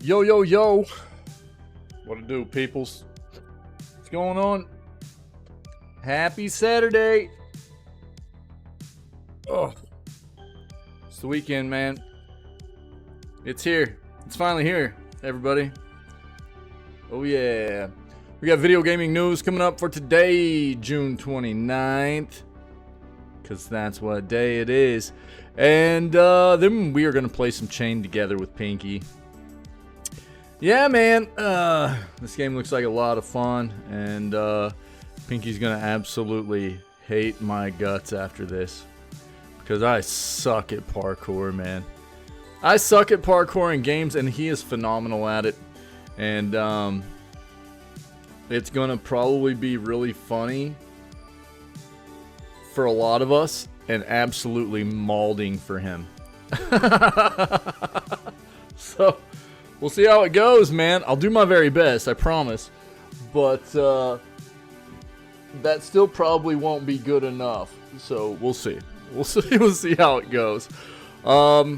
Yo, yo, yo. What to do, peoples? What's going on? Happy Saturday. Oh, it's the weekend, man. It's here. It's finally here, everybody. Oh, yeah. We got video gaming news coming up for today, June 29th. Because that's what day it is. And then we are going to play some Chained Together with Pinky. Yeah, man. This game looks like a lot of fun. And Pinky's going to absolutely hate my guts after this. Because I suck at parkour, man. I suck at parkour in games, and he is phenomenal at it. And it's going to probably be really funny for a lot of us, and absolutely mauling for him. So, we'll see how it goes, man. I'll do my very best, I promise. But that still probably won't be good enough. So, we'll see. We'll see how it goes. I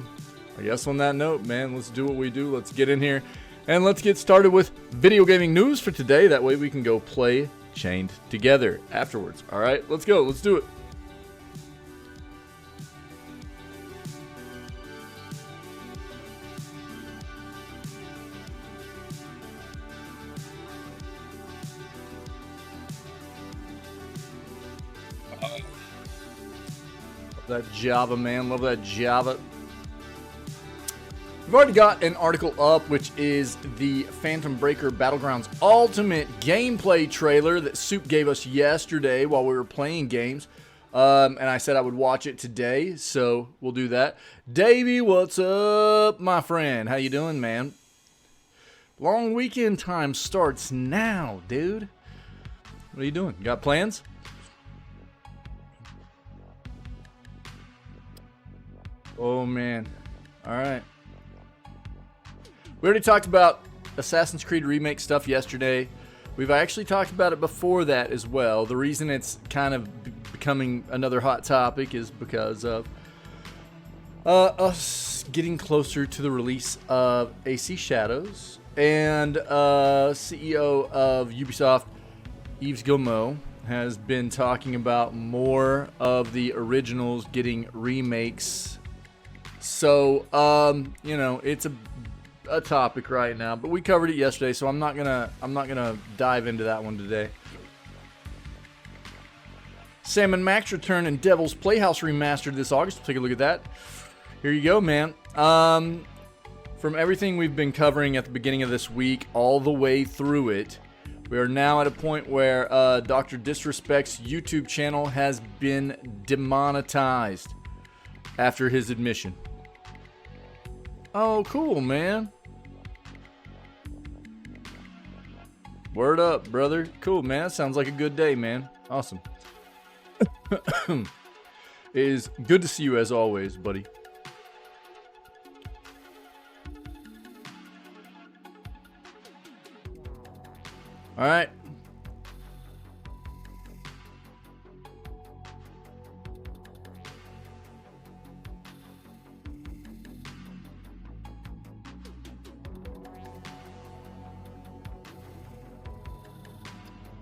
guess on that note, man, let's do what we do. Let's get in here, and let's get started with video gaming news for today. That way we can go play Chained Together afterwards. All right, let's go. Let's do it. That Java, man. Love that Java. We've already got an article up, which is the Phantom Breaker Battlegrounds Ultimate gameplay trailer that Soup gave us yesterday while we were playing games. And I said I would watch it today, so we'll do that. Davey, what's up, my friend? How you doing, man? Long weekend time starts now, dude. What are you doing? Got plans? Oh, man. All right. We already talked about Assassin's Creed Remake stuff yesterday. We've actually talked about it before that as well. The reason it's kind of becoming another hot topic is because of us getting closer to the release of AC Shadows. And CEO of Ubisoft, Yves Guillemot, has been talking about more of the originals getting remakes. So, you know, it's a topic right now, but we covered it yesterday, so I'm not gonna dive into that one today. Sam and Max return in Devil's Playhouse remastered this August. We'll take a look at that. Here you go, man. From everything we've been covering at the beginning of this week, all the way through it, we are now at a point where Dr. Disrespect's YouTube channel has been demonetized after his admission. Oh, cool, man. Word up, brother. Cool, man. Sounds like a good day, man. Awesome. It is good to see you as always, buddy. All right.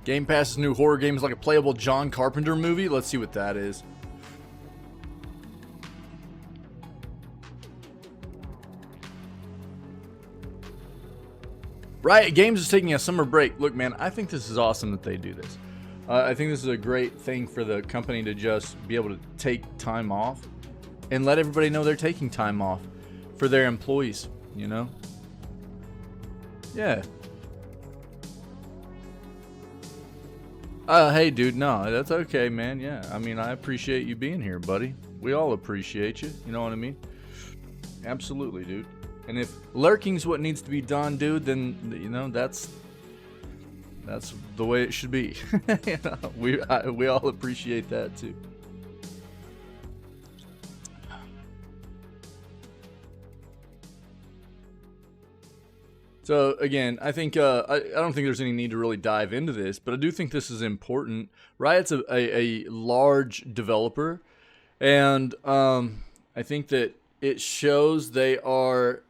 Game Pass's new horror game is like a playable John Carpenter movie. Let's see what that is. Riot Games is taking a summer break. Look, man, I think this is awesome that they do this. I think this is a great thing for the company to just be able to take time off and let everybody know they're taking time off for their employees, you know? Yeah. Hey, dude, no, that's okay, man. Yeah, I mean, I appreciate you being here, buddy. We all appreciate you. You know what I mean? Absolutely, dude. And if lurking's what needs to be done, dude, then, you know, that's the way it should be. You know, we all appreciate that, too. So again, I think I don't think there's any need to really dive into this, but I do think this is important. Riot's a large developer, and I think that it shows they are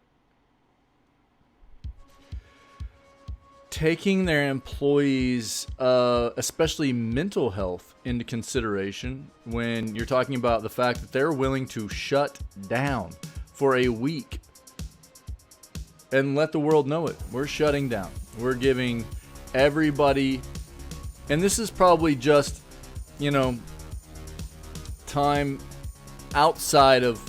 taking their employees, especially mental health, into consideration when you're talking about the fact that they're willing to shut down for a week and let the world know it. We're shutting down. We're giving everybody, and this is probably just, you know, time outside of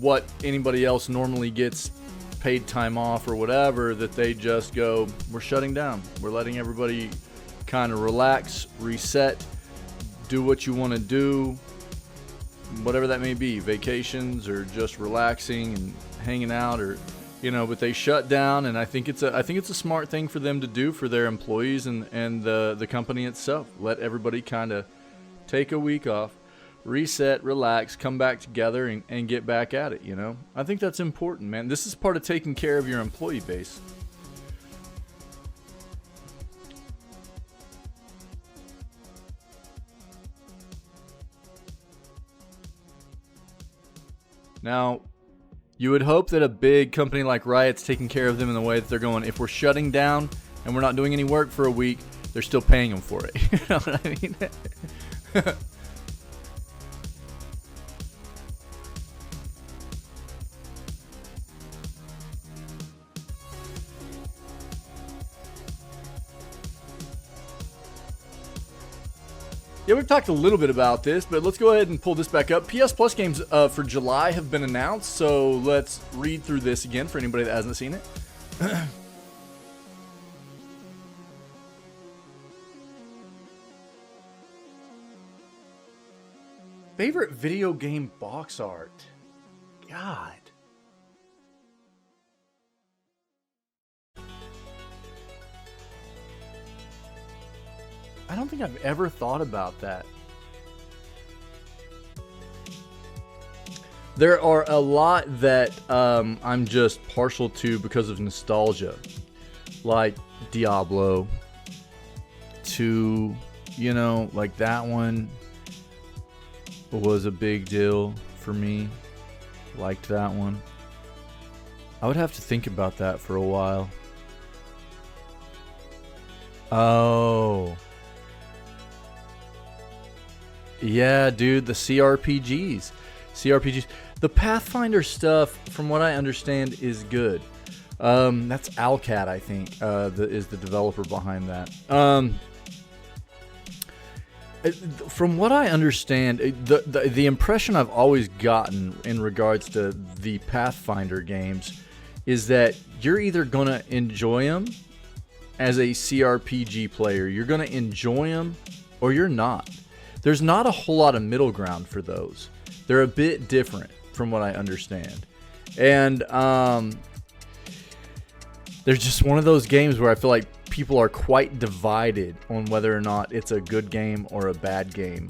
what anybody else normally gets paid time off or whatever, that they just go, we're shutting down. We're letting everybody kind of relax, reset, do what you want to do, whatever that may be, vacations or just relaxing and hanging out, or, you know, but they shut down. And I think it's a smart thing for them to do for their employees and the company itself. Let everybody kind of take a week off, reset, relax, come back together and get back at it, you know? I think that's important, man. This is part of taking care of your employee base. Now, you would hope that a big company like Riot's taking care of them in the way that they're going, if we're shutting down and we're not doing any work for a week, they're still paying them for it. You know what I mean? Yeah, we've talked a little bit about this, but let's go ahead and pull this back up. PS Plus games for July have been announced, so let's read through this again for anybody that hasn't seen it. Favorite video game box art? God. I don't think I've ever thought about that. There are a lot that I'm just partial to because of nostalgia. Like Diablo 2, you know, like that one was a big deal for me. Liked that one. I would have to think about that for a while. Oh. Yeah, dude, the CRPGs. The Pathfinder stuff, from what I understand, is good. That's Alcat, I think, is the developer behind that. From what I understand, the impression I've always gotten in regards to the Pathfinder games is that you're either going to enjoy them as a CRPG player, you're going to enjoy them, or you're not. There's not a whole lot of middle ground for those. They're a bit different from what I understand. And there's just one of those games where I feel like people are quite divided on whether or not it's a good game or a bad game.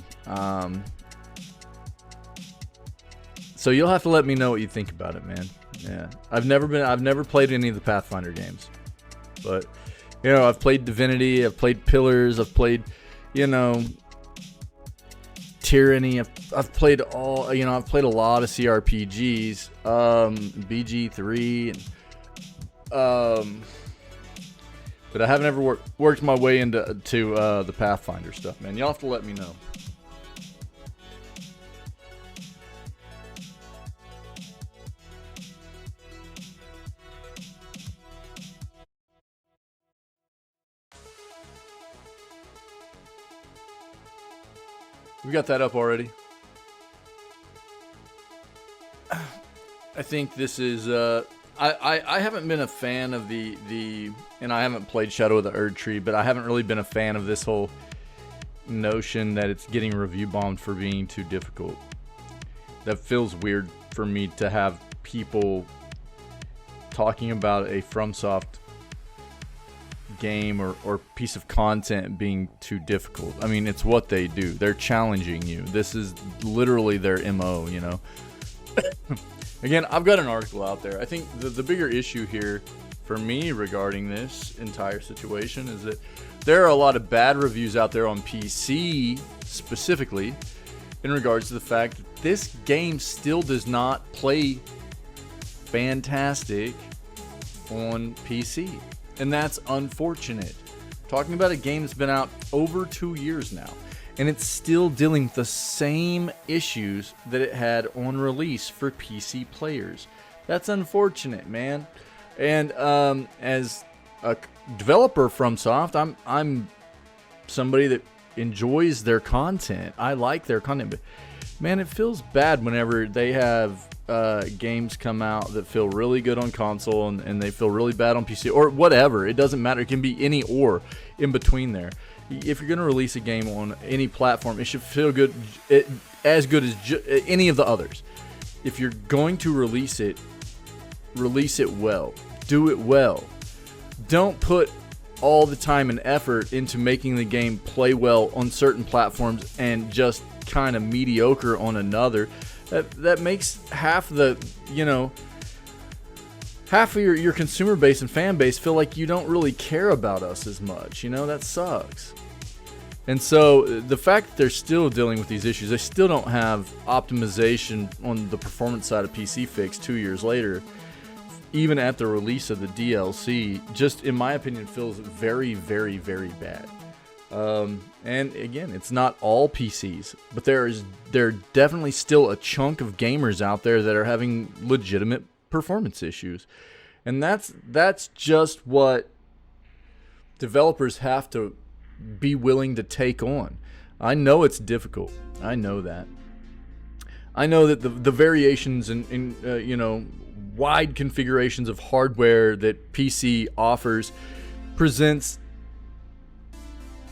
So you'll have to let me know what you think about it, man. Yeah, I've never played any of the Pathfinder games, but you know, I've played Divinity, I've played Pillars, I've played, you know, Tyranny. I've played all, you know, I've played a lot of CRPGs, BG3, and but I haven't ever worked my way into the Pathfinder stuff, man. Y'all have to let me know. We got that up already. I think this is I haven't been a fan of the and I haven't played Shadow of the Erd Tree, but I haven't really been a fan of this whole notion that it's getting review bombed for being too difficult. That feels weird for me to have people talking about a FromSoft game or piece of content being too difficult. I mean, it's what they do. They're challenging you. This is literally their MO, you know. Again, I've got an article out there. I think the bigger issue here for me regarding this entire situation is that there are a lot of bad reviews out there on PC specifically in regards to the fact that this game still does not play fantastic on PC. And that's unfortunate. Talking about a game that's been out over 2 years now, and it's still dealing with the same issues that it had on release for PC players. That's unfortunate, man. And as a developer from Soft, I'm somebody that enjoys their content. I like their content, but man, it feels bad whenever they have games come out that feel really good on console and they feel really bad on PC or whatever. It doesn't matter. It can be any or in between there. If you're going to release a game on any platform, it should feel good, as good as any of the others. If you're going to release it well. Do it well. Don't put all the time and effort into making the game play well on certain platforms and just kind of mediocre on another. That makes half of your consumer base and fan base feel like you don't really care about us as much. That sucks. And so the fact that they're still dealing with these issues, they still don't have optimization on the performance side of PC fixed 2 years later, even at the release of the DLC, just in my opinion feels very, very, very bad. And again, it's not all PCs, but there are definitely still a chunk of gamers out there that are having legitimate performance issues. And that's just what developers have to be willing to take on. I know it's difficult. I know that. I know that the variations in wide configurations of hardware that PC offers presents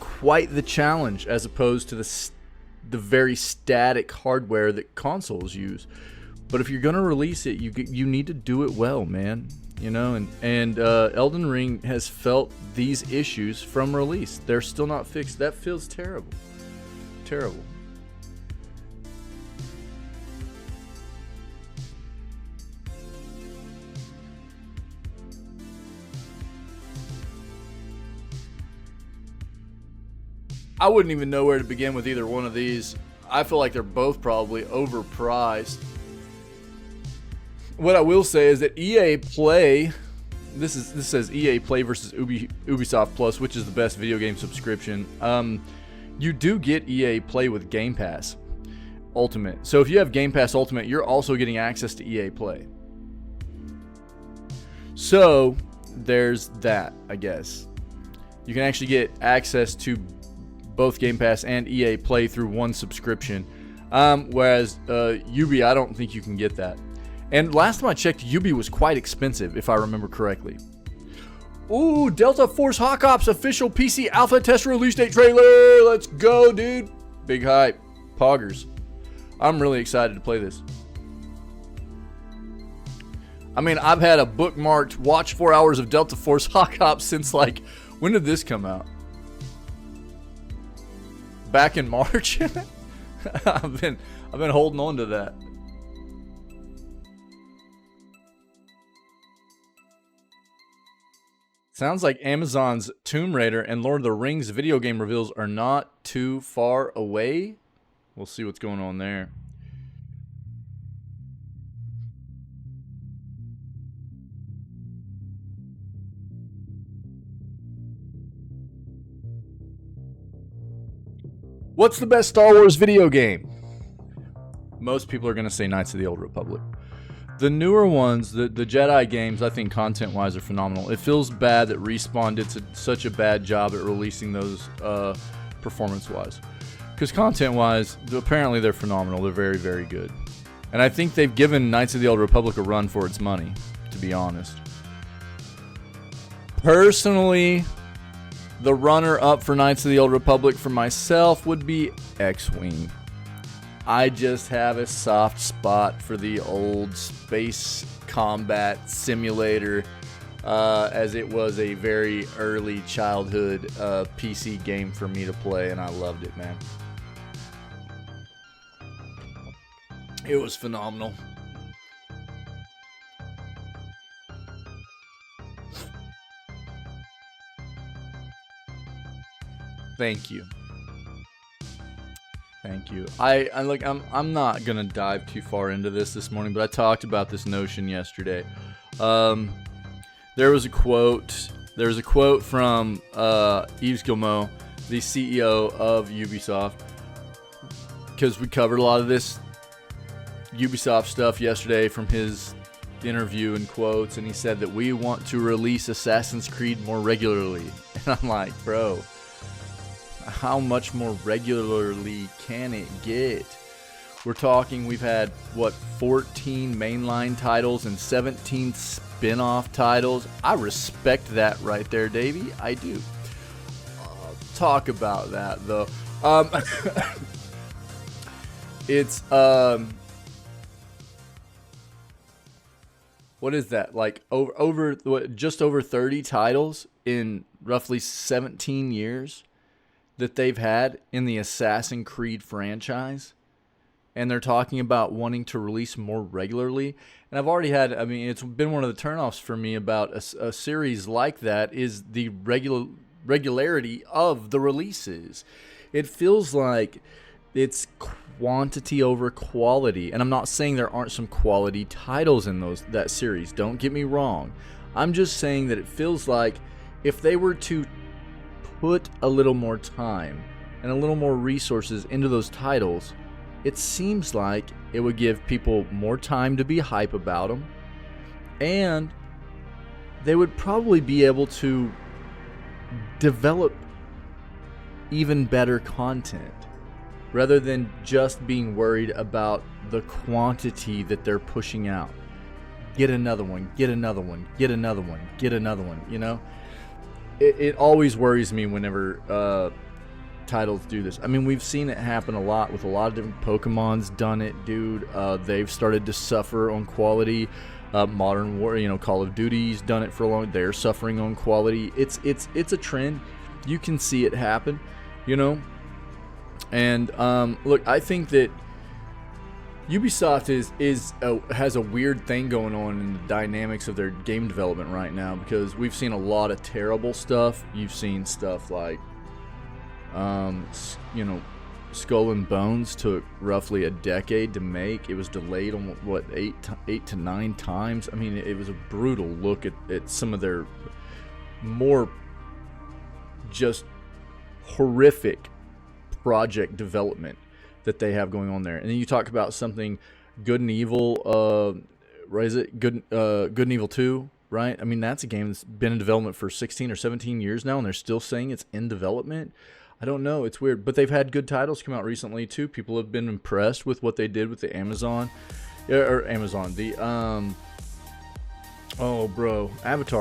quite the challenge as opposed to the very static hardware that consoles use. But if you're going to release it, you need to do it well, man. And Elden Ring has felt these issues from release. They're still not fixed. That feels terrible. Terrible. I wouldn't even know where to begin with either one of these. I feel like they're both probably overpriced. What I will say is that EA Play, this says EA Play versus Ubisoft Plus, which is the best video game subscription. You do get EA Play with Game Pass Ultimate. So if you have Game Pass Ultimate, you're also getting access to EA Play. So there's that, I guess. You can actually get access to both Game Pass and EA Play through one subscription. Whereas Ubi, I don't think you can get that. And last time I checked, Ubi was quite expensive, if I remember correctly. Ooh, Delta Force Hawk Ops official PC alpha test release date trailer. Let's go, dude. Big hype. Poggers. I'm really excited to play this. I mean, I've had a bookmarked watch 4 hours of Delta Force Hawk Ops since, like, when did this come out? Back in March. I've been holding on to that. Sounds like Amazon's Tomb Raider and Lord of the Rings video game reveals are not too far away. We'll see what's going on there. What's the best Star Wars video game? Most people are going to say Knights of the Old Republic. The newer ones, the Jedi games, I think content-wise are phenomenal. It feels bad that Respawn did such a bad job at releasing those performance-wise. Because content-wise, apparently they're phenomenal. They're very, very good. And I think they've given Knights of the Old Republic a run for its money, to be honest. Personally, the runner-up for Knights of the Old Republic for myself would be X-Wing. I just have a soft spot for the old space combat simulator, as it was a very early childhood PC game for me to play, and I loved it, man. It was phenomenal. Thank you. Thank you. I'm not gonna dive too far into this morning, but I talked about this notion yesterday. The there was a quote. There was a quote from Yves Guillemot, the CEO of Ubisoft, because we covered a lot of this Ubisoft stuff yesterday from his interview and quotes, and he said that we want to release Assassin's Creed more regularly. And I'm like, bro, how much more regularly can it get? We're talking, we've had, what, 14 mainline titles and 17 spin-off titles. I respect that right there, Davey. I do. Talk about that, though. It's, what is that? Like, just over 30 titles in roughly 17 years that they've had in the Assassin's Creed franchise. And they're talking about wanting to release more regularly. And I've already had, I mean, it's been one of the turnoffs for me about a series like that is the regularity of the releases. It feels like it's quantity over quality. And I'm not saying there aren't some quality titles in that series. Don't get me wrong. I'm just saying that it feels like if they were to put a little more time and a little more resources into those titles, it seems like it would give people more time to be hype about them, and they would probably be able to develop even better content rather than just being worried about the quantity that they're pushing out. Get another one, get another one, get another one, get another one, you know? It always worries me whenever titles do this. I mean, we've seen it happen a lot with a lot of different Pokemon's done it, dude. They've started to suffer on quality. Modern War, you know, Call of Duty's done it for a long. They're suffering on quality. It's a trend. You can see it happen, you know. And look, I think that Ubisoft has a weird thing going on in the dynamics of their game development right now, because we've seen a lot of terrible stuff. You've seen stuff like you know, Skull and Bones took roughly a decade to make. It was delayed on what, 8 to 9 times. I mean, it was a brutal look at some of their more just horrific project development that they have going on there. And then you talk about something Good and Evil, what is it? Good and Evil 2, right? I mean, that's a game that's been in development for 16 or 17 years now, and they're still saying it's in development. I don't know. It's weird. But they've had good titles come out recently, too. People have been impressed with what they did with the Avatar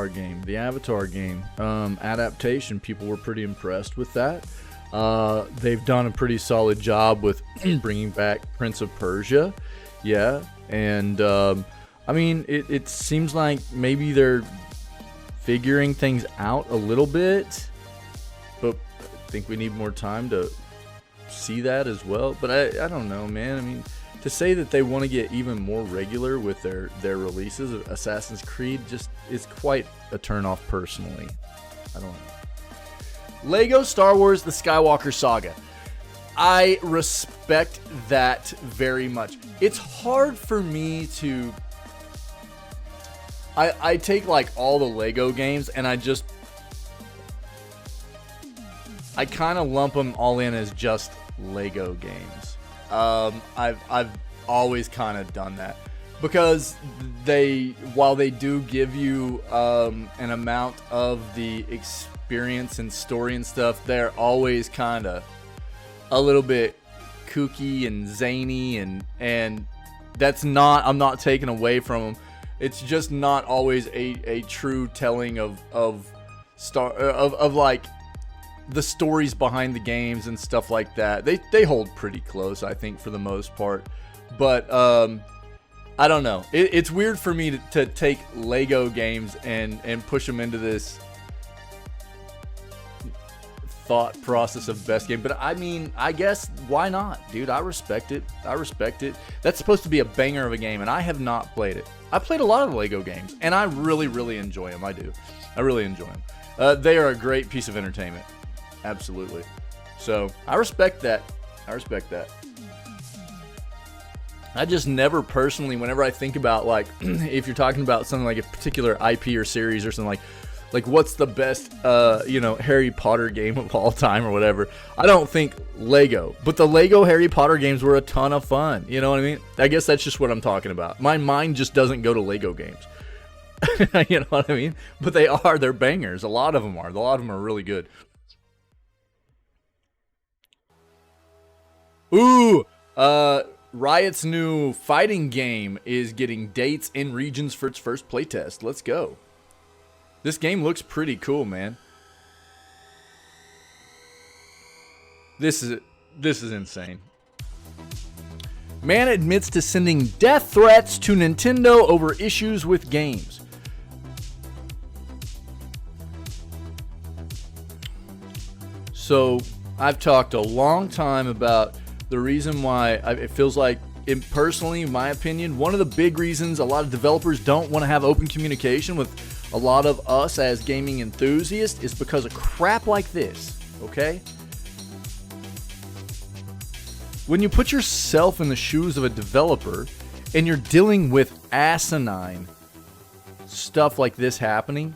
game. The Avatar game adaptation. People were pretty impressed with that. They've done a pretty solid job with bringing back Prince of Persia. Yeah. And, I mean, it seems like maybe they're figuring things out a little bit. But I think we need more time to see that as well. But I don't know, man. I mean, to say that they want to get even more regular with their releases of Assassin's Creed just is quite a turnoff personally. I don't know. Lego Star Wars The Skywalker Saga. I respect that very much. It's hard for me to... I take like all the Lego games and I kind of lump them all in as just Lego games. I've always kind of done that because while they do give you an amount of the experience and story and stuff, they're always kind of a little bit kooky and zany, and that's not, I'm not taking away from them. It's just not always a true telling of like the stories behind the games and stuff like that. They hold pretty close, I think, for the most part. But I don't know. It's weird for me to take Lego games and push them into this thought process of best game. But I mean, I guess why not, dude? I respect it. That's supposed to be a banger of a game, and I have not played it. I played a lot of Lego games, and I really, really enjoy them. I do. I really enjoy them. They are a great piece of entertainment. Absolutely. So I respect that. I just never personally, whenever I think about, like, if you're talking about something like a particular IP or series or something like what's the best, Harry Potter game of all time or whatever, I don't think Lego. But the Lego Harry Potter games were a ton of fun. You know what I mean? I guess that's just what I'm talking about. My mind just doesn't go to Lego games. You know what I mean? But they're bangers. A lot of them are. A lot of them are really good. Ooh, Riot's new fighting game is getting dates and regions for its first playtest. Let's go. This game looks pretty cool, man. This is insane. Man admits to sending death threats to Nintendo over issues with games. So, I've talked a long time about the reason why it feels like, personally, in my opinion, one of the big reasons a lot of developers don't want to have open communication with a lot of us as gaming enthusiasts is because of crap like this, okay? When you put yourself in the shoes of a developer and you're dealing with asinine stuff like this happening,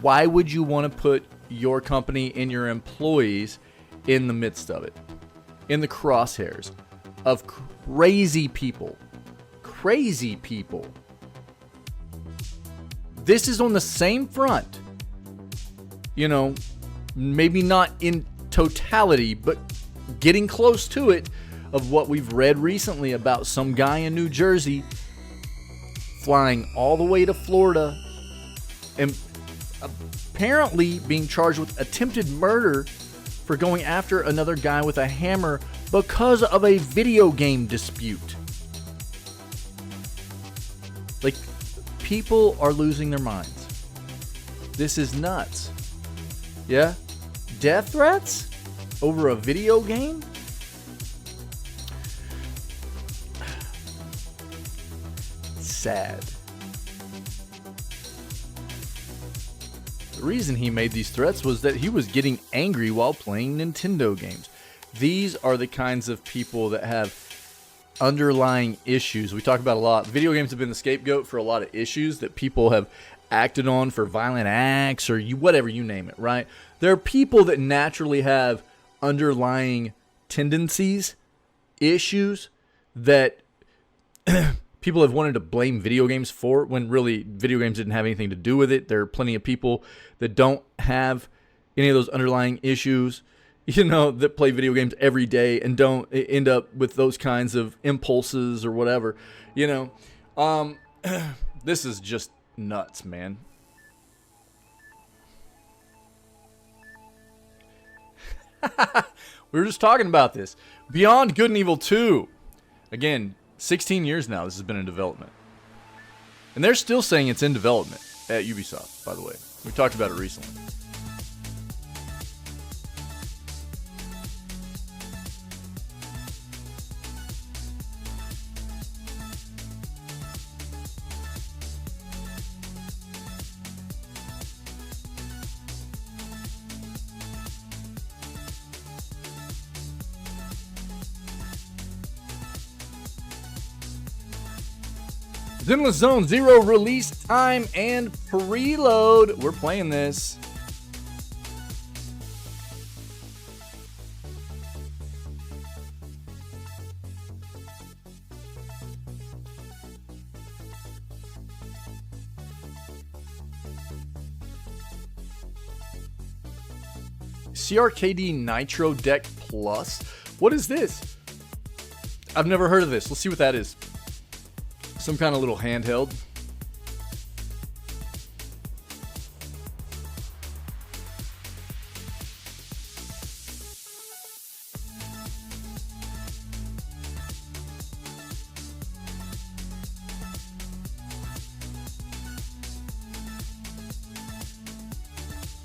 why would you want to put your company and your employees in the midst of it? In the crosshairs of crazy people. Crazy people. This is on the same front. You know, maybe not in totality, but getting close to it, of what we've read recently about some guy in New Jersey flying all the way to Florida and apparently being charged with attempted murder for going after another guy with a hammer because of a video game dispute. Like, people are losing their minds. This is nuts. Yeah? Death threats over a video game? Sad. The reason he made these threats was that he was getting angry while playing Nintendo games. These are the kinds of people that have underlying issues. We talk about a lot. Video games have been the scapegoat for a lot of issues that people have acted on for violent acts or whatever, you name it, right? There are people that naturally have underlying tendencies, issues that people have wanted to blame video games for when really video games didn't have anything to do with it. There are plenty of people that don't have any of those underlying issues, that play video games every day and don't end up with those kinds of impulses or whatever, This is just nuts, man. We were just talking about this. Beyond Good and Evil 2. Again, 16 years now this has been in development. And they're still saying it's in development at Ubisoft, by the way. We talked about it recently. Zenless Zone 0 release time and preload. We're playing this. CRKD Nitro Deck Plus. What is this? I've never heard of this. Let's see what that is. Some kind of little handheld.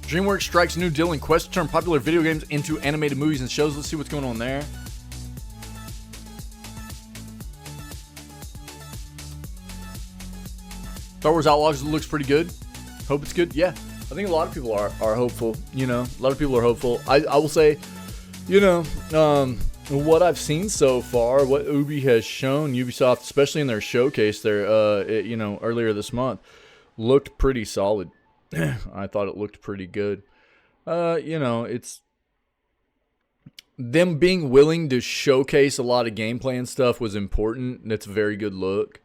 DreamWorks strikes a new deal in quest to turn popular video games into animated movies and shows. Let's see what's going on there. Star Wars Outlaws looks pretty good. Hope it's good. Yeah, I think a lot of people are hopeful. A lot of people are hopeful. I will say, what I've seen so far, what Ubi has shown, Ubisoft, especially in their showcase there, earlier this month, looked pretty solid. I thought it looked pretty good. It's them being willing to showcase a lot of gameplay and stuff was important. That's a very good look.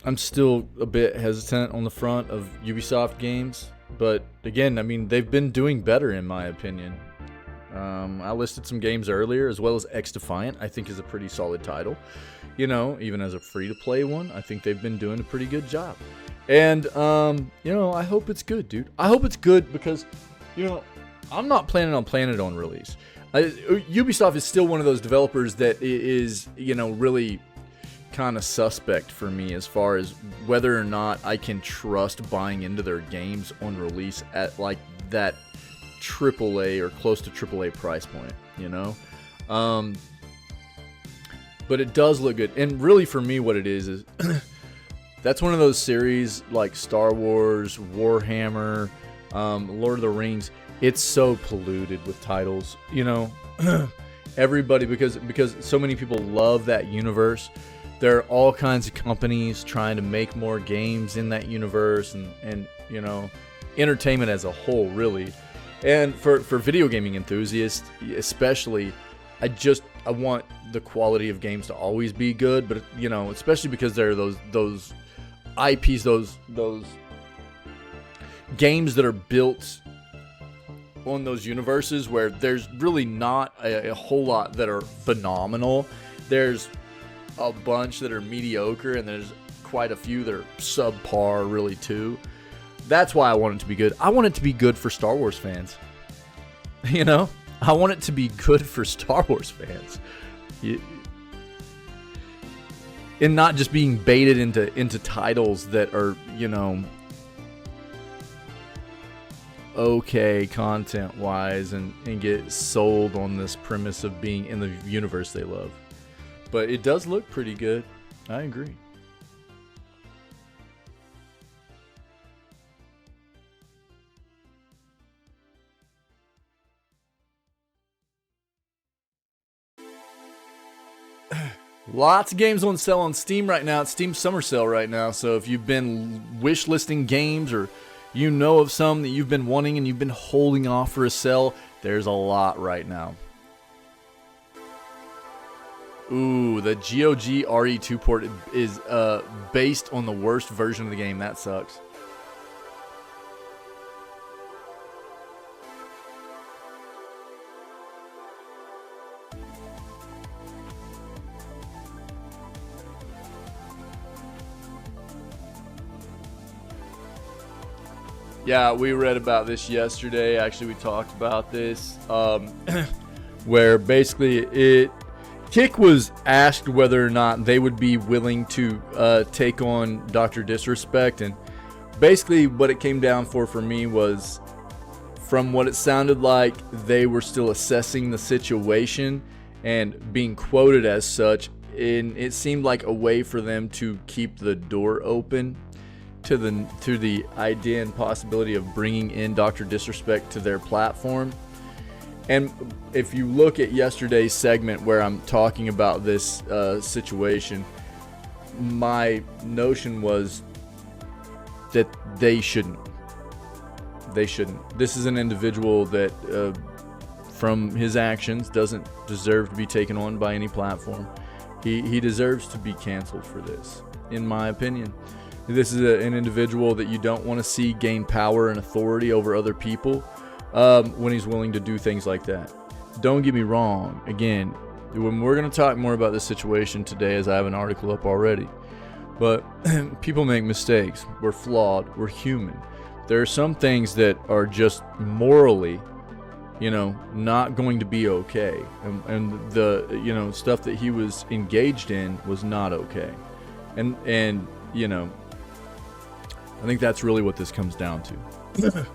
I'm still a bit hesitant on the front of Ubisoft games, but again, I mean, they've been doing better in my opinion. I listed some games earlier, as well as X Defiant, I think is a pretty solid title. Even as a free-to-play one, I think they've been doing a pretty good job. And, I hope it's good, dude. I hope it's good because, I'm not planning on playing it on release. Ubisoft is still one of those developers that is, really kind of suspect for me as far as whether or not I can trust buying into their games on release at, like, that AAA or close to AAA price point, but it does look good. And really for me what it is that's one of those series like Star Wars, Warhammer, Lord of the Rings. It's so polluted with titles, everybody, because so many people love that universe. There are all kinds of companies trying to make more games in that universe and entertainment as a whole, really. And for video gaming enthusiasts, especially, I want the quality of games to always be good, but especially because there are those IPs, those games that are built on those universes where there's really not a whole lot that are phenomenal. There's a bunch that are mediocre, and there's quite a few that are subpar, really, too. That's why I want it to be good. I want it to be good for Star Wars fans. I want it to be good for Star Wars fans. And not just being baited into titles that are, okay content-wise and get sold on this premise of being in the universe they love. But it does look pretty good. I agree. Lots of games on sale on Steam right now. It's Steam Summer Sale right now. So if you've been wish listing games, or of some that you've been wanting and you've been holding off for a sale, there's a lot right now. Ooh, the GOG RE2 port is based on the worst version of the game. That sucks. Yeah, we read about this yesterday. Actually, we talked about this, where basically Kick was asked whether or not they would be willing to take on Dr. Disrespect, and basically what it came down for me was, from what it sounded like, they were still assessing the situation and being quoted as such, and it seemed like a way for them to keep the door open to the idea and possibility of bringing in Dr. Disrespect to their platform. And if you look at yesterday's segment where I'm talking about this situation, my notion was that they shouldn't. This is an individual that, from his actions, doesn't deserve to be taken on by any platform. He deserves to be canceled for this, in my opinion. This is an individual that you don't want to see gain power and authority over other people when he's willing to do things like that. Don't get me wrong. Again, when we're going to talk more about this situation today, as I have an article up already, but people make mistakes. We're flawed. We're human. There are some things that are just morally, not going to be okay. And the, stuff that he was engaged in was not okay. And I think that's really what this comes down to.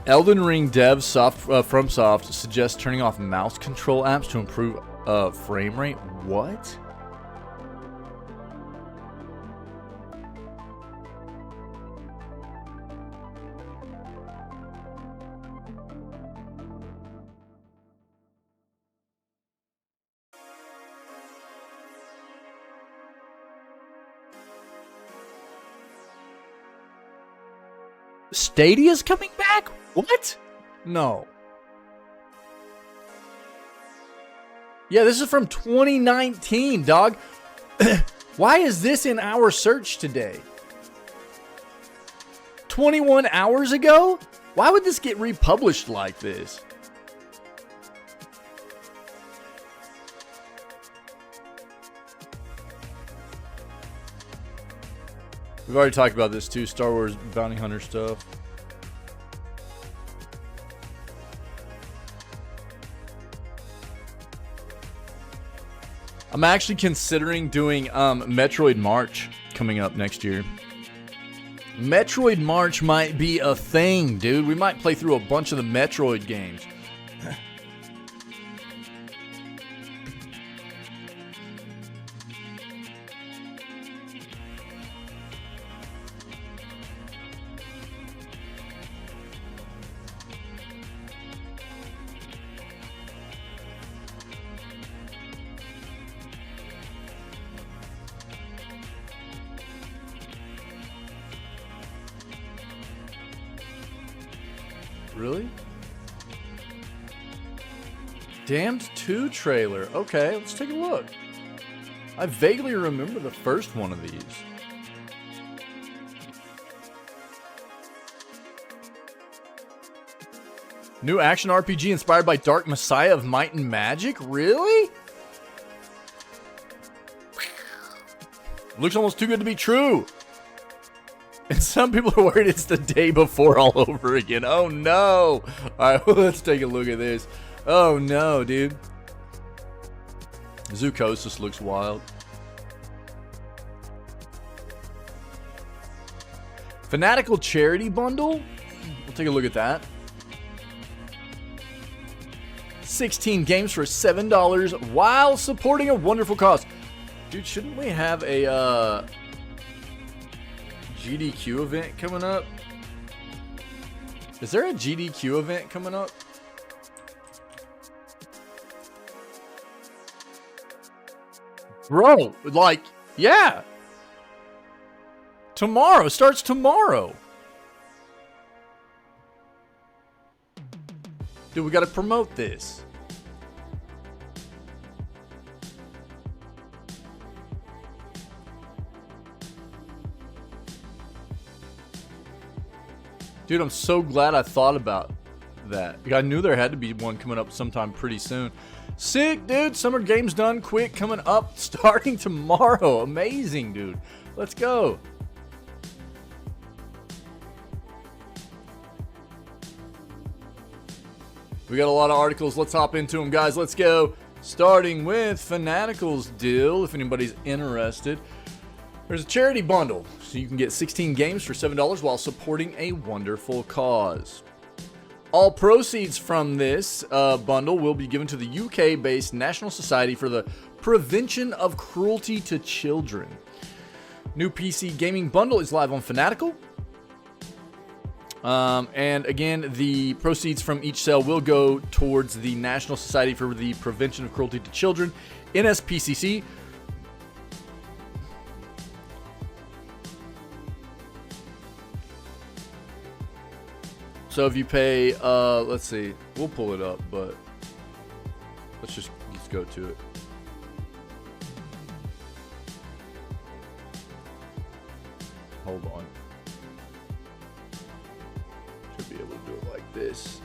Elden Ring devs FromSoft suggests turning off mouse control apps to improve frame rate. What? Stadia's coming back? What? No. Yeah, this is from 2019, dog. Why is this in our search today? 21 hours ago? Why would this get republished like this? We've already talked about this too, Star Wars Bounty Hunter stuff. I'm actually considering doing Metroid March coming up next year. Metroid March might be a thing, dude. We might play through a bunch of the Metroid games. Really? Damned 2 trailer. Okay, let's take a look. I vaguely remember the first one of these. New action RPG inspired by Dark Messiah of Might and Magic? Really? Looks almost too good to be true. And some people are worried it's the day before all over again. Oh no. Alright, well, let's take a look at this. Oh no, dude. Zoocosis looks wild. Fanatical Charity Bundle? We'll take a look at that. 16 games for $7 while supporting a wonderful cause. Dude, shouldn't we have a GDQ event coming up? Is there a GDQ event coming up? Bro, like, yeah. Tomorrow, starts tomorrow. Dude, we gotta promote this. Dude, I'm so glad I thought about that. I knew there had to be one coming up sometime pretty soon. Sick, dude. Summer Games Done Quick coming up starting tomorrow. Amazing, dude. Let's go. We got a lot of articles. Let's hop into them, guys. Let's go. Starting with Fanatical's deal, if anybody's interested. There's a charity bundle, so you can get 16 games for $7 while supporting a wonderful cause. All proceeds from this bundle will be given to the UK-based National Society for the Prevention of Cruelty to Children. New PC gaming bundle is live on Fanatical. And again, the proceeds from each sale will go towards the National Society for the Prevention of Cruelty to Children, NSPCC. So if you pay, let's see, we'll pull it up, but let's just go to it. Hold on. Should be able to do it like this.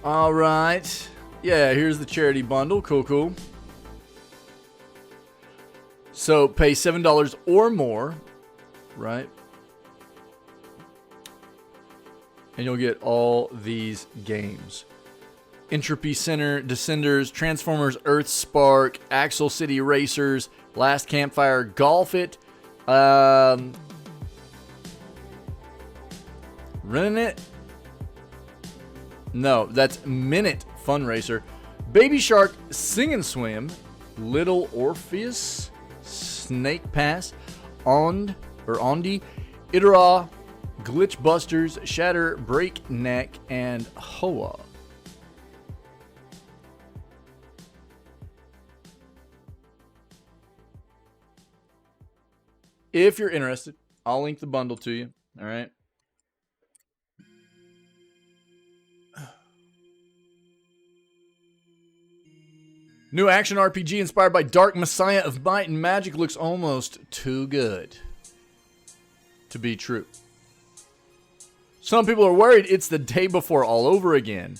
All right. Yeah, here's the charity bundle. Cool, cool. So pay $7 or more, right? And you'll get all these games. Entropy Center, Descenders, Transformers, Earth Spark, Axle City Racers, Last Campfire, Golf It, Running It? No, that's Minute Fun Racer, Baby Shark, Sing and Swim, Little Orpheus, Snake Pass, Ondi, Itera, Glitch Busters, Shatter, Breakneck, and Hoa. If you're interested, I'll link the bundle to you. All right. New action RPG inspired by Dark Messiah of Might and Magic looks almost too good to be true. Some people are worried it's the day before all over again.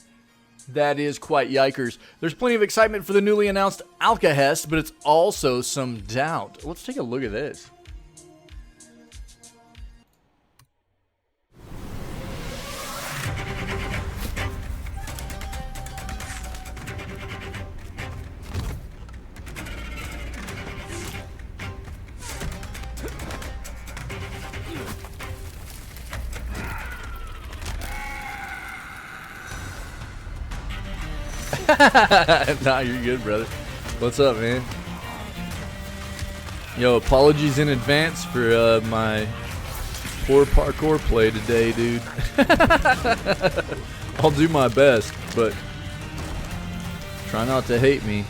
That is quite yikers. There's plenty of excitement for the newly announced Alcahest, but it's also some doubt. Let's take a look at this. Nah, you're good, brother. What's up, man? Yo, apologies in advance for my poor parkour play today, dude. I'll do my best, but try not to hate me.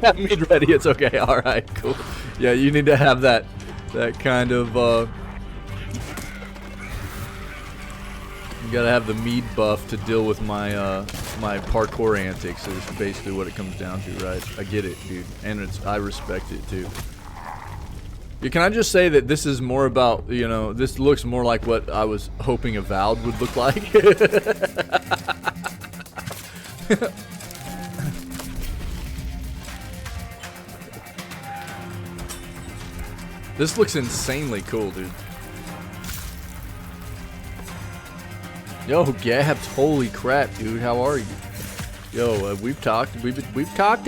Have me ready, it's okay. Alright, cool. Yeah, you need to have that kind of you gotta have the mead buff to deal with my my parkour antics is basically what it comes down to, right? I get it, dude, and I respect it too. Yeah, can I just say that this is more about, you know, this looks more like what I was hoping Avowed would look like. This looks insanely cool, dude. Yo, Gabs, holy crap, dude, how are you? Yo, we've talked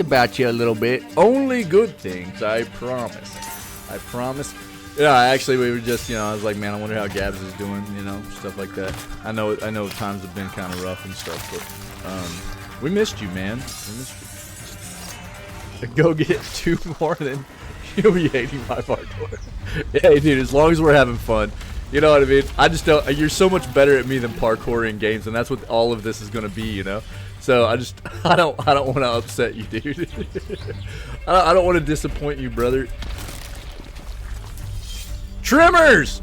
about you a little bit. Only good things, I promise. I promise. Yeah, actually, we were just, you know, I was like, man, I wonder how Gabs is doing, you know, stuff like that. I know times have been kind of rough and stuff, but we missed you, man. We missed you. Go get 2 more, then you'll be hating my parkour. Hey, dude, as long as we're having fun. You know what I mean? I just don't. You're so much better at me than parkour in games, and that's what all of this is gonna be, you know. So I don't want to upset you, dude. I don't want to disappoint you, brother. Trimmers,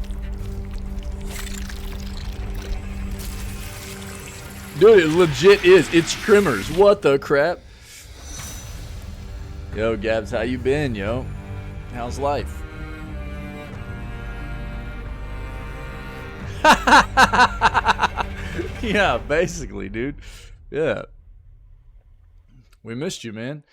dude, it legit is. It's trimmers. What the crap? Yo, Gabs, how you been, yo? How's life? Yeah, basically, dude. Yeah. We missed you, man.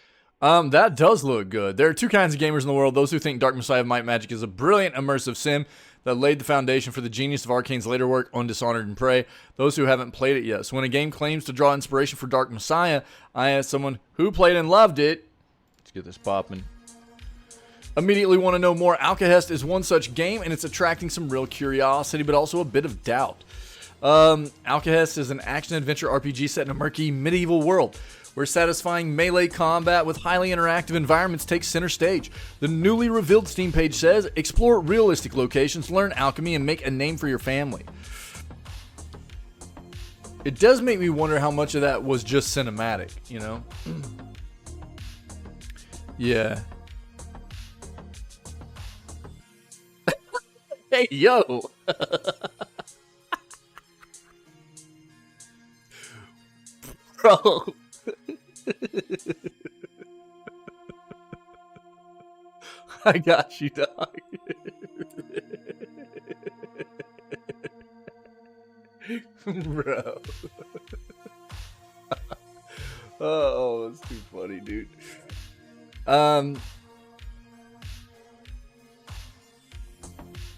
That does look good. There are 2 kinds of gamers in the world. Those who think Dark Messiah of Might and Magic is a brilliant immersive sim that laid the foundation for the genius of Arcane's later work on Dishonored and Prey. Those who haven't played it yet. So when a game claims to draw inspiration for Dark Messiah, I asked someone who played and loved it. Let's get this popping. Immediately want to know more. Alcahest is one such game, and it's attracting some real curiosity, but also a bit of doubt. Alcahest is an action-adventure RPG set in a murky medieval world, where satisfying melee combat with highly interactive environments takes center stage. The newly revealed Steam page says, explore realistic locations, learn alchemy, and make a name for your family. It does make me wonder how much of that was just cinematic, you know? Yeah. Hey, yo! Bro! I got you, dog. Bro. Oh, that's too funny, dude.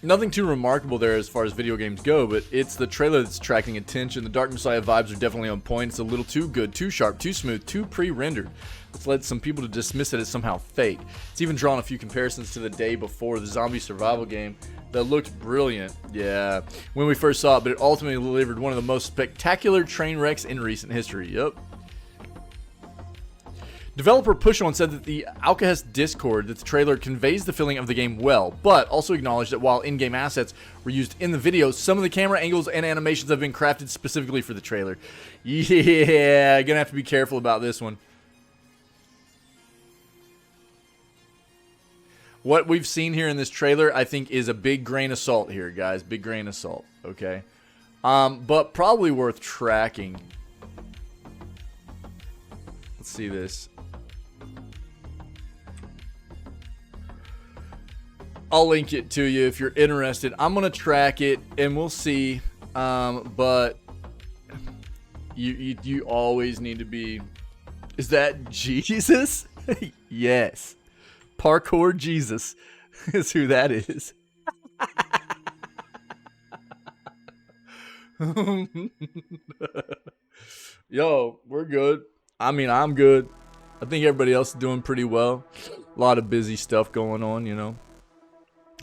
Nothing too remarkable there as far as video games go, but it's the trailer that's attracting attention. The Dark Messiah vibes are definitely on point. It's a little too good, too sharp, too smooth, too pre-rendered. It's led some people to dismiss it as somehow fake. It's even drawn a few comparisons to the day before, the zombie survival game that looked brilliant. Yeah, when we first saw it, but it ultimately delivered one of the most spectacular train wrecks in recent history. Yep. Developer Pushon said that the Alcahest Discord that the trailer conveys the feeling of the game well, but also acknowledged that while in-game assets were used in the video, some of the camera angles and animations have been crafted specifically for the trailer. Yeah, gonna have to be careful about this one. What we've seen here in this trailer, I think, is a big grain of salt here, guys. Big grain of salt, okay? But probably worth tracking. Let's see this. I'll link it to you if you're interested. I'm gonna track it and we'll see. But you always need to be. Is that Jesus? Yes, Parkour Jesus is who that is. Yo, we're good. I mean, I'm good. I think everybody else is doing pretty well. A lot of busy stuff going on, you know.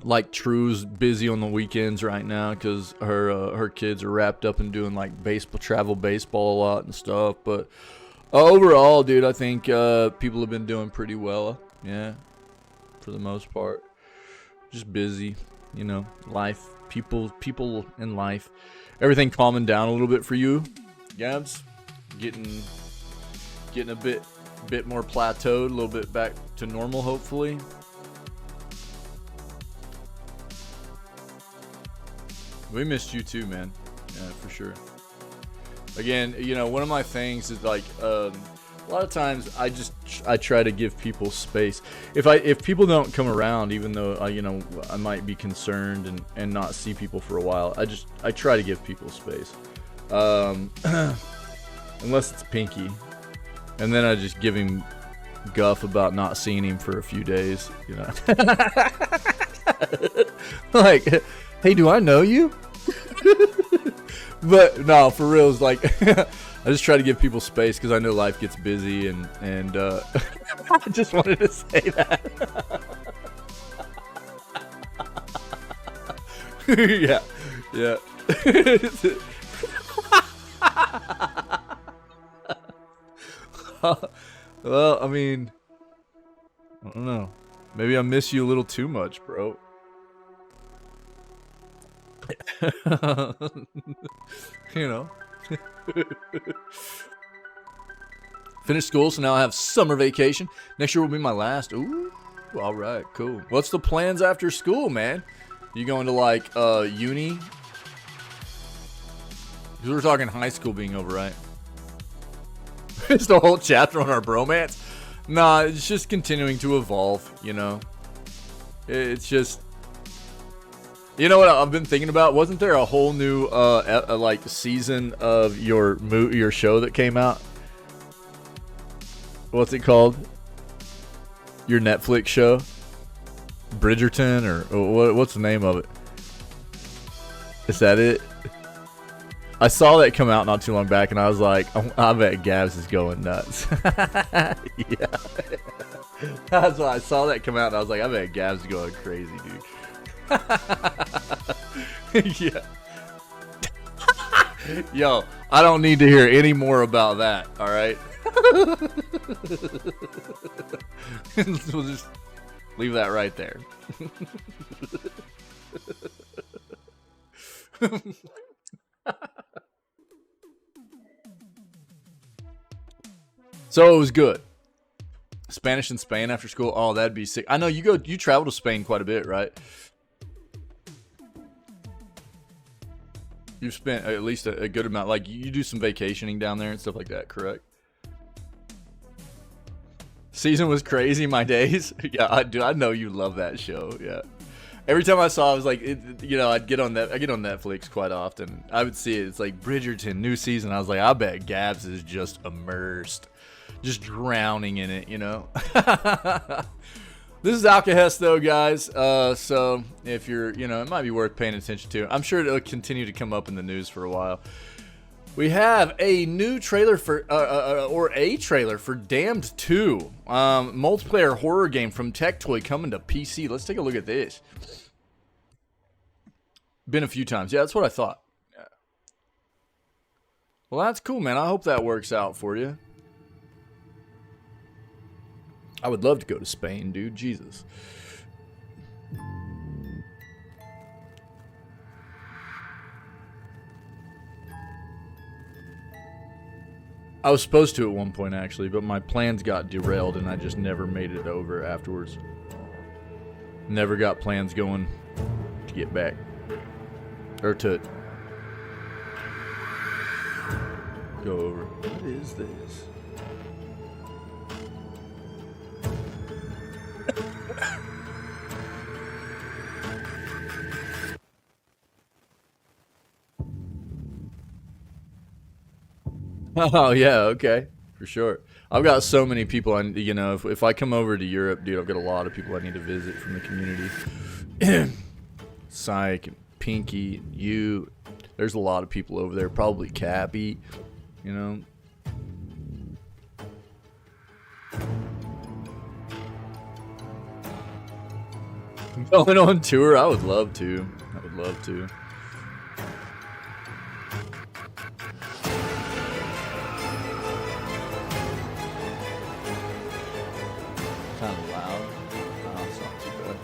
Like True's busy on the weekends right now because her kids are wrapped up in doing like travel baseball a lot and stuff. But overall, dude, I think people have been doing pretty well. Yeah, for the most part, just busy, you know. Life, people in life, everything calming down a little bit for you, Gabs. Getting a bit more plateaued, a little bit back to normal, hopefully. We missed you too, man. Yeah, for sure. Again, you know, one of my things is like a lot of times I try to give people space. If people don't come around, even though you know, I might be concerned and not see people for a while, I try to give people space. Unless it's Pinky, and then I just give him guff about not seeing him for a few days, you know. Like, hey, do I know you? But no, for real, it's like I just try to give people space because I know life gets busy, and I just wanted to say that. Yeah. Well, I mean, I don't know. Maybe I miss you a little too much, bro. You know. Finished school, so now I have summer vacation. Next year will be my last. Ooh, all right, cool. What's the plans after school, man? You going to like uni? Because we're talking high school being over, right? It's the whole chapter on our bromance. Nah, it's just continuing to evolve, you know. It's just, you know what I've been thinking about? Wasn't there a whole new like season of your show that came out? What's it called? Your Netflix show? Bridgerton, or what's the name of it? Is that it? I saw that come out not too long back, and I was like, I bet Gabs is going nuts. Yeah. That's why I saw that come out, and I was like, I bet Gabs is going crazy, dude. Yeah. Yo, I don't need to hear any more about that, alright? We'll just leave that right there. So it was good. Spanish in Spain after school. Oh, that'd be sick. I know you travel to Spain quite a bit, right? You've spent at least a good amount. Like, you do some vacationing down there and stuff like that, correct? Season was crazy, my days. Yeah, I know you love that show. Yeah. Every time I saw it, I was like, you know, I get on Netflix quite often. I would see it. It's like Bridgerton, new season. I was like, I bet Gabs is just immersed, just drowning in it, you know. This is Alcahest, though, guys. So if you're, you know, it might be worth paying attention to. I'm sure it'll continue to come up in the news for a while. We have a new trailer for, or a trailer for Damned 2, multiplayer horror game from Tectoy coming to PC. Let's take a look at this. Been a few times. Yeah, that's what I thought. Yeah. Well, that's cool, man. I hope that works out for you. I would love to go to Spain, dude. Jesus. I was supposed to at one point, actually, but my plans got derailed and I just never made it over afterwards. Never got plans going to get back. Or to go over. What is this? Oh, yeah, okay. For sure. I've got so many people, you know, if I come over to Europe, dude, I've got a lot of people I need to visit from the community. Psych, and Pinky, and you. There's a lot of people over there. Probably Cappy, you know. Going on tour? I would love to. I would love to. Kind of loud. Oh, it's not too bad.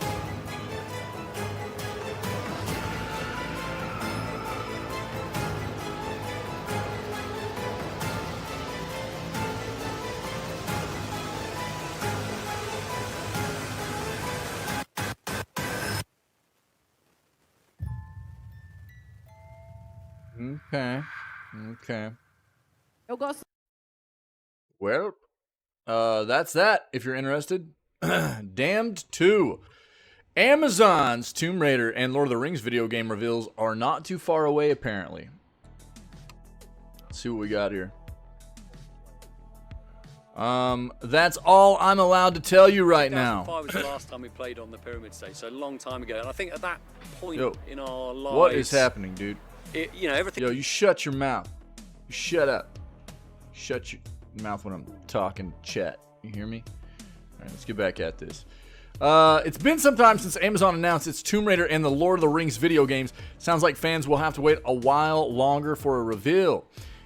Okay. Okay. Well, that's that, if you're interested. Damned 2. Amazon's Tomb Raider and Lord of the Rings video game reveals are not too far away, apparently. Let's see what we got here. That's all I'm allowed to tell you right now. 2005 was the last time we played on the Pyramid Stage, so a long time ago. And I think at that point in our lives... What is happening, dude? You know, everything... Yo, you shut your mouth. You shut up. Shut your mouth when I'm talking chat. You hear me? All right, let's get back at this. It's been some time since Amazon announced its Tomb Raider and the Lord of the Rings video games. Sounds like fans will have to wait a while longer for a reveal.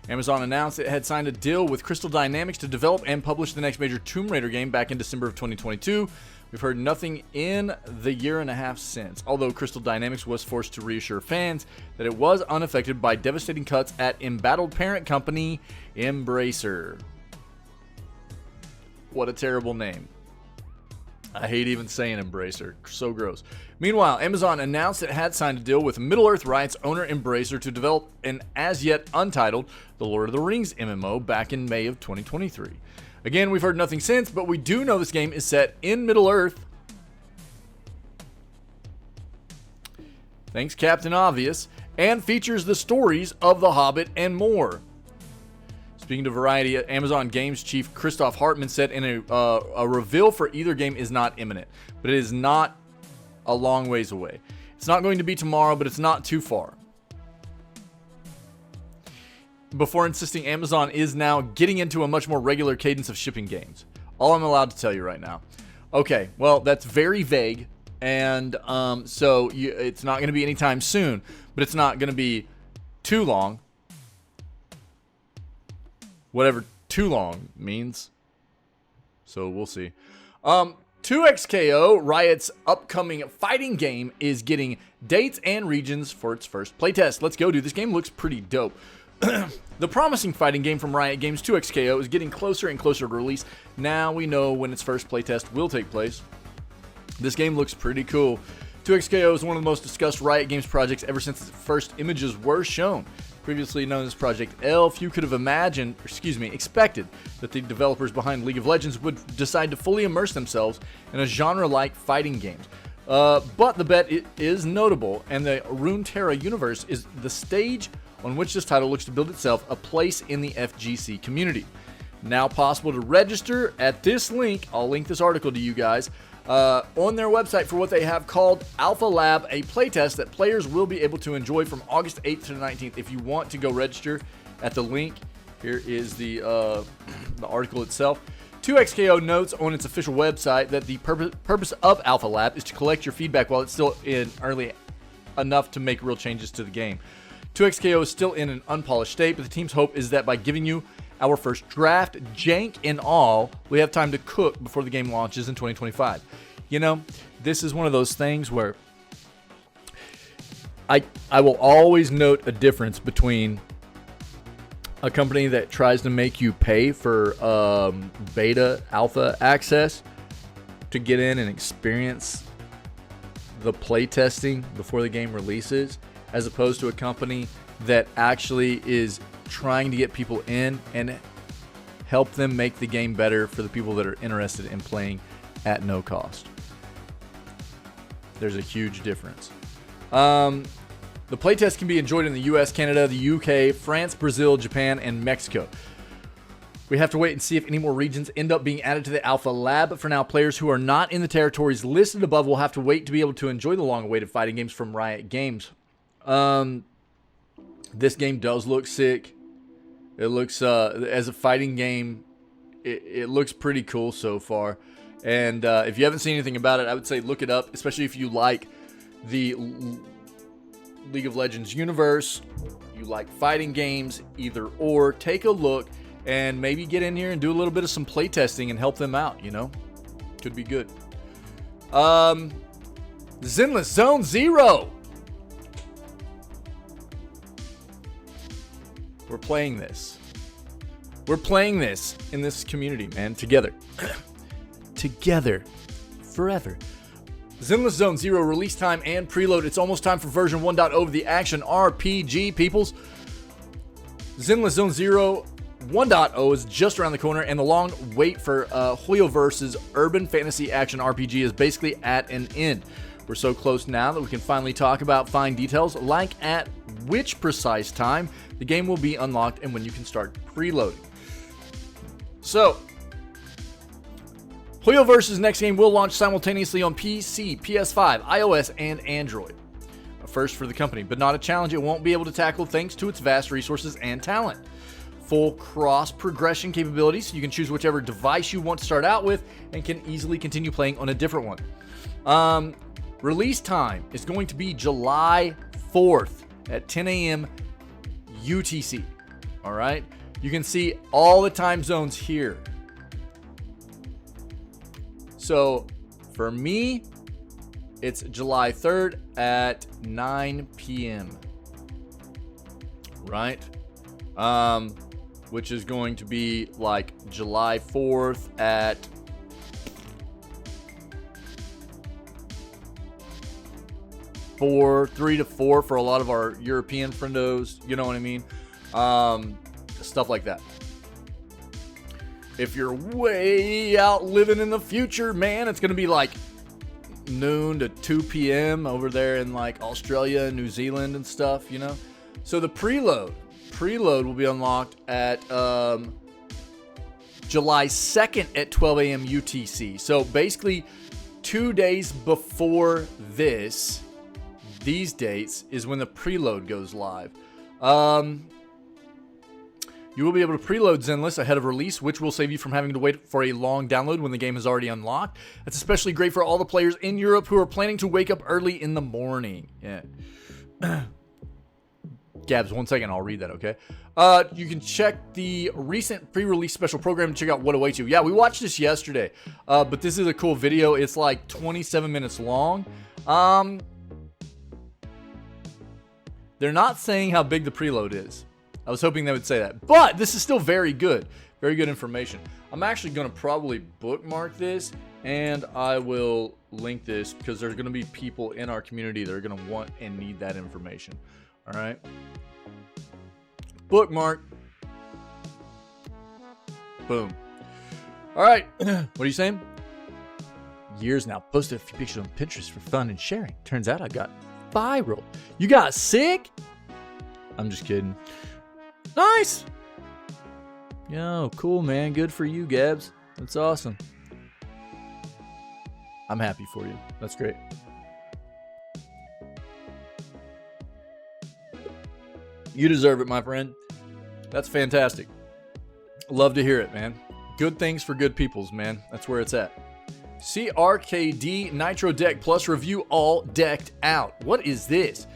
Amazon announced it had signed a deal with Crystal Dynamics to develop and publish the next major Tomb Raider game back in December of 2022. We've heard nothing in the year and a half since, although Crystal Dynamics was forced to reassure fans that it was unaffected by devastating cuts at embattled parent company Embracer. What a terrible name. I hate even saying Embracer. So gross. Meanwhile, Amazon announced it had signed a deal with Middle-earth Rights owner Embracer to develop an as-yet untitled The Lord of the Rings MMO back in May of 2023. Again, we've heard nothing since, but we do know this game is set in Middle-earth. Thanks, Captain Obvious. And features the stories of The Hobbit and more. Speaking to Variety, Amazon Games chief Christoph Hartmann said in a reveal for either game is not imminent, but it is not a long ways away. It's not going to be tomorrow, but it's not too far. Before insisting Amazon is now getting into a much more regular cadence of shipping games. All I'm allowed to tell you right now. Okay, well, that's very vague, and so it's not going to be anytime soon, but it's not going to be too long. Whatever too long means. So we'll see. 2XKO, Riot's upcoming fighting game, is getting dates and regions for its first playtest. Let's go, dude. This game looks pretty dope. The promising fighting game from Riot Games, 2XKO, is getting closer and closer to release. Now we know when its first playtest will take place. This game looks pretty cool. 2XKO is one of the most discussed Riot Games projects ever since its first images were shown. Previously known as Project L, few could have expected that the developers behind League of Legends would decide to fully immerse themselves in a genre-like fighting game. But the bet is notable, and the Runeterra universe is the stage on which this title looks to build itself a place in the FGC community. Now possible to register at this link. I'll link this article to you guys. on their website for what they have called Alpha Lab, a playtest that players will be able to enjoy from August 8th to the 19th. If you want to go register at the link, here is the article itself. 2XKO notes on its official website that the purpose of Alpha Lab is to collect your feedback while it's still in early enough to make real changes to the game. 2XKO is still in an unpolished state, but the team's hope is that by giving you our first draft, jank and all, we have time to cook before the game launches in 2025. You know, this is one of those things where I will always note a difference between a company that tries to make you pay for beta alpha access to get in and experience the playtesting before the game releases, as opposed to a company that actually is trying to get people in and help them make the game better for the people that are interested in playing at no cost. There's a huge difference. The playtest can be enjoyed in the US, Canada, the UK, France, Brazil, Japan, and Mexico. We have to wait and see if any more regions end up being added to the Alpha Lab. But for now, players who are not in the territories listed above will have to wait to be able to enjoy the long-awaited fighting games from Riot Games. This game does look sick. It looks, as a fighting game, it looks pretty cool so far. And if you haven't seen anything about it, I would say look it up, especially if you like the League of Legends universe, you like fighting games, either or. Take a look and maybe get in here and do a little bit of some playtesting and help them out, you know? Could be good. Zenless Zone Zero. We're playing this. We're playing this in this community, man, together. Together. Forever. Zenless Zone Zero release time and preload. It's almost time for version 1.0 of the action RPG, peoples. Zenless Zone Zero 1.0 is just around the corner, and the long wait for Hoyoverse's urban fantasy action RPG is basically at an end. We're so close now that we can finally talk about fine details, like at which precise time the game will be unlocked and when you can start preloading. So, Hoyoverse's next game will launch simultaneously on PC, PS5, iOS, and Android. A first for the company, but not a challenge it won't be able to tackle thanks to its vast resources and talent. Full cross-progression capabilities, you can choose whichever device you want to start out with and can easily continue playing on a different one. Release time is going to be July 4th at 10 a.m. UTC. All right? You can see all the time zones here. So, for me, it's July 3rd at 9 p.m. Right? Which is going to be like July 4th at 3 to 4 for a lot of our European friendos. You know what I mean? Stuff like that. If you're way out living in the future, man, it's going to be like noon to 2 p.m. over there in like Australia and New Zealand and stuff, you know? So the preload will be unlocked at July 2nd at 12 a.m. UTC. So basically 2 days before these dates is when the preload goes live. You will be able to preload Zenless ahead of release, which will save you from having to wait for a long download when the game is already unlocked. That's especially great for all the players in Europe who are planning to wake up early in the morning. Yeah. Gabs, 1 second, I'll read that, okay? You can check the recent pre-release special program to check out what awaits you. Yeah, we watched this yesterday, but this is a cool video. It's like 27 minutes long. They're not saying how big the preload is. I was hoping they would say that. But this is still very good. Very good information. I'm actually going to probably bookmark this, and I will link this because there's going to be people in our community that are going to want and need that information. All right? Bookmark. Boom. All right. What are you saying? Years now. Posted a few pictures on Pinterest for fun and sharing. Turns out I got viral. You got sick? I'm just kidding. Nice. Yo, cool, man. Good for you, Gabs. That's awesome. I'm happy for you. That's great. You deserve it, my friend. That's fantastic. Love to hear it, man. Good things for good peoples, man. That's where it's at. CRKD Nitro Deck Plus review all decked out. What is this?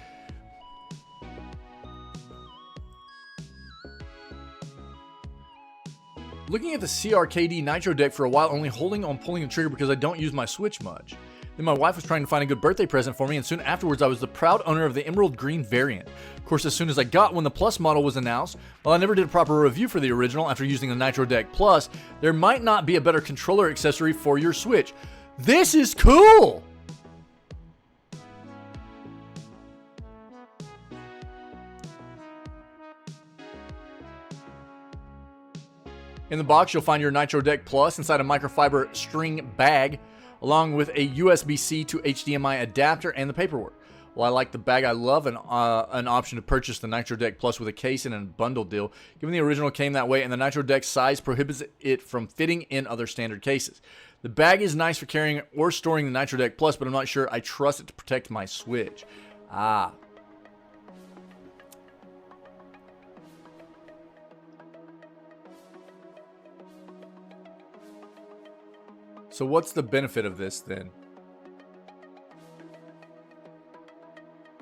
Looking at the CRKD Nitro deck for a while, only holding on pulling the trigger because I don't use my Switch much. Then my wife was trying to find a good birthday present for me, and soon afterwards I was the proud owner of the Emerald Green variant. Of course, as soon as I got when the Plus model was announced, while I never did a proper review for the original after using the Nitro Deck Plus, there might not be a better controller accessory for your Switch. This is cool! In the box, you'll find your Nitro Deck Plus inside a microfiber string bag, along with a USB-C to HDMI adapter and the paperwork. While I like the bag, I love an option to purchase the Nitro Deck Plus with a case and a bundle deal, given the original came that way and the Nitro Deck size prohibits it from fitting in other standard cases. The bag is nice for carrying or storing the Nitro Deck Plus, but I'm not sure I trust it to protect my Switch. Ah. So what's the benefit of this then?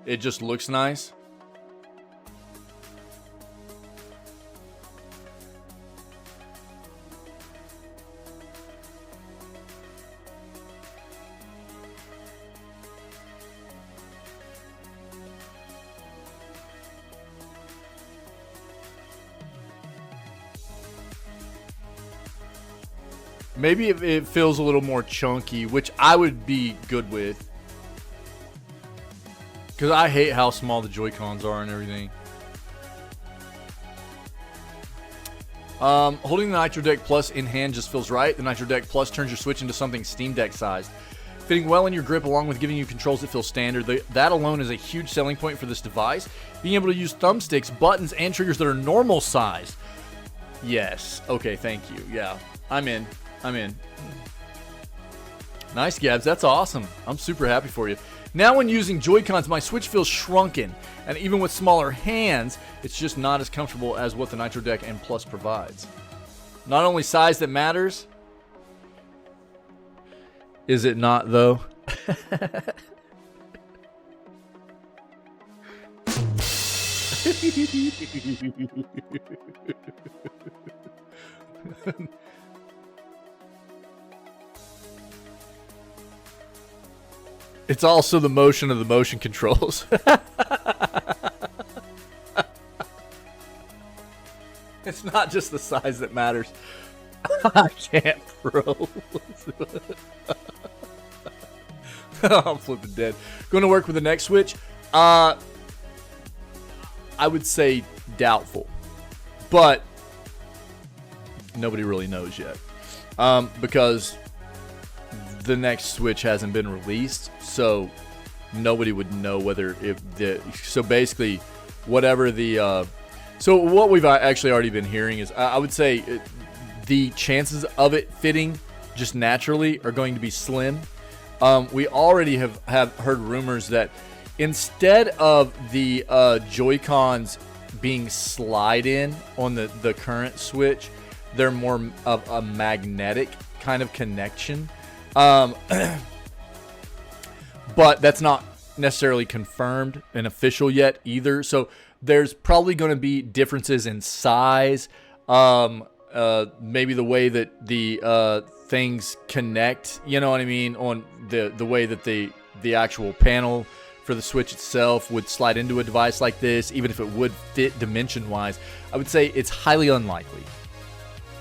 It just looks nice? Maybe it feels a little more chunky, which I would be good with. Because I hate how small the Joy-Cons are and everything. Holding the Nitro Deck Plus in hand just feels right. The Nitro Deck Plus turns your Switch into something Steam Deck sized. Fitting well in your grip along with giving you controls that feel standard. That alone is a huge selling point for this device. Being able to use thumbsticks, buttons, and triggers that are normal sized. Yes. Okay, thank you. Yeah, I'm in. Nice, Gabs. That's awesome. I'm super happy for you. Now when using Joy-Cons, my Switch feels shrunken. And even with smaller hands, it's just not as comfortable as what the Nitro Deck and Plus provides. Not only size that matters. Is it not, though? It's also the motion of the motion controls. It's not just the size that matters. I can't, bro. I'm flipping dead. Going to work with the next Switch? I would say doubtful. But nobody really knows yet. Because the next Switch hasn't been released, so nobody would know whether so basically whatever the so what we've actually already been hearing is I would say the chances of it fitting just naturally are going to be slim. We already have heard rumors that instead of the Joy-Cons being slide in on the current Switch, they're more of a magnetic kind of connection. But that's not necessarily confirmed and official yet either. So there's probably going to be differences in size. Maybe the way that the things connect, you know what I mean, on the way that the actual panel for the Switch itself would slide into a device like this, even if it would fit dimension-wise. I would say it's highly unlikely.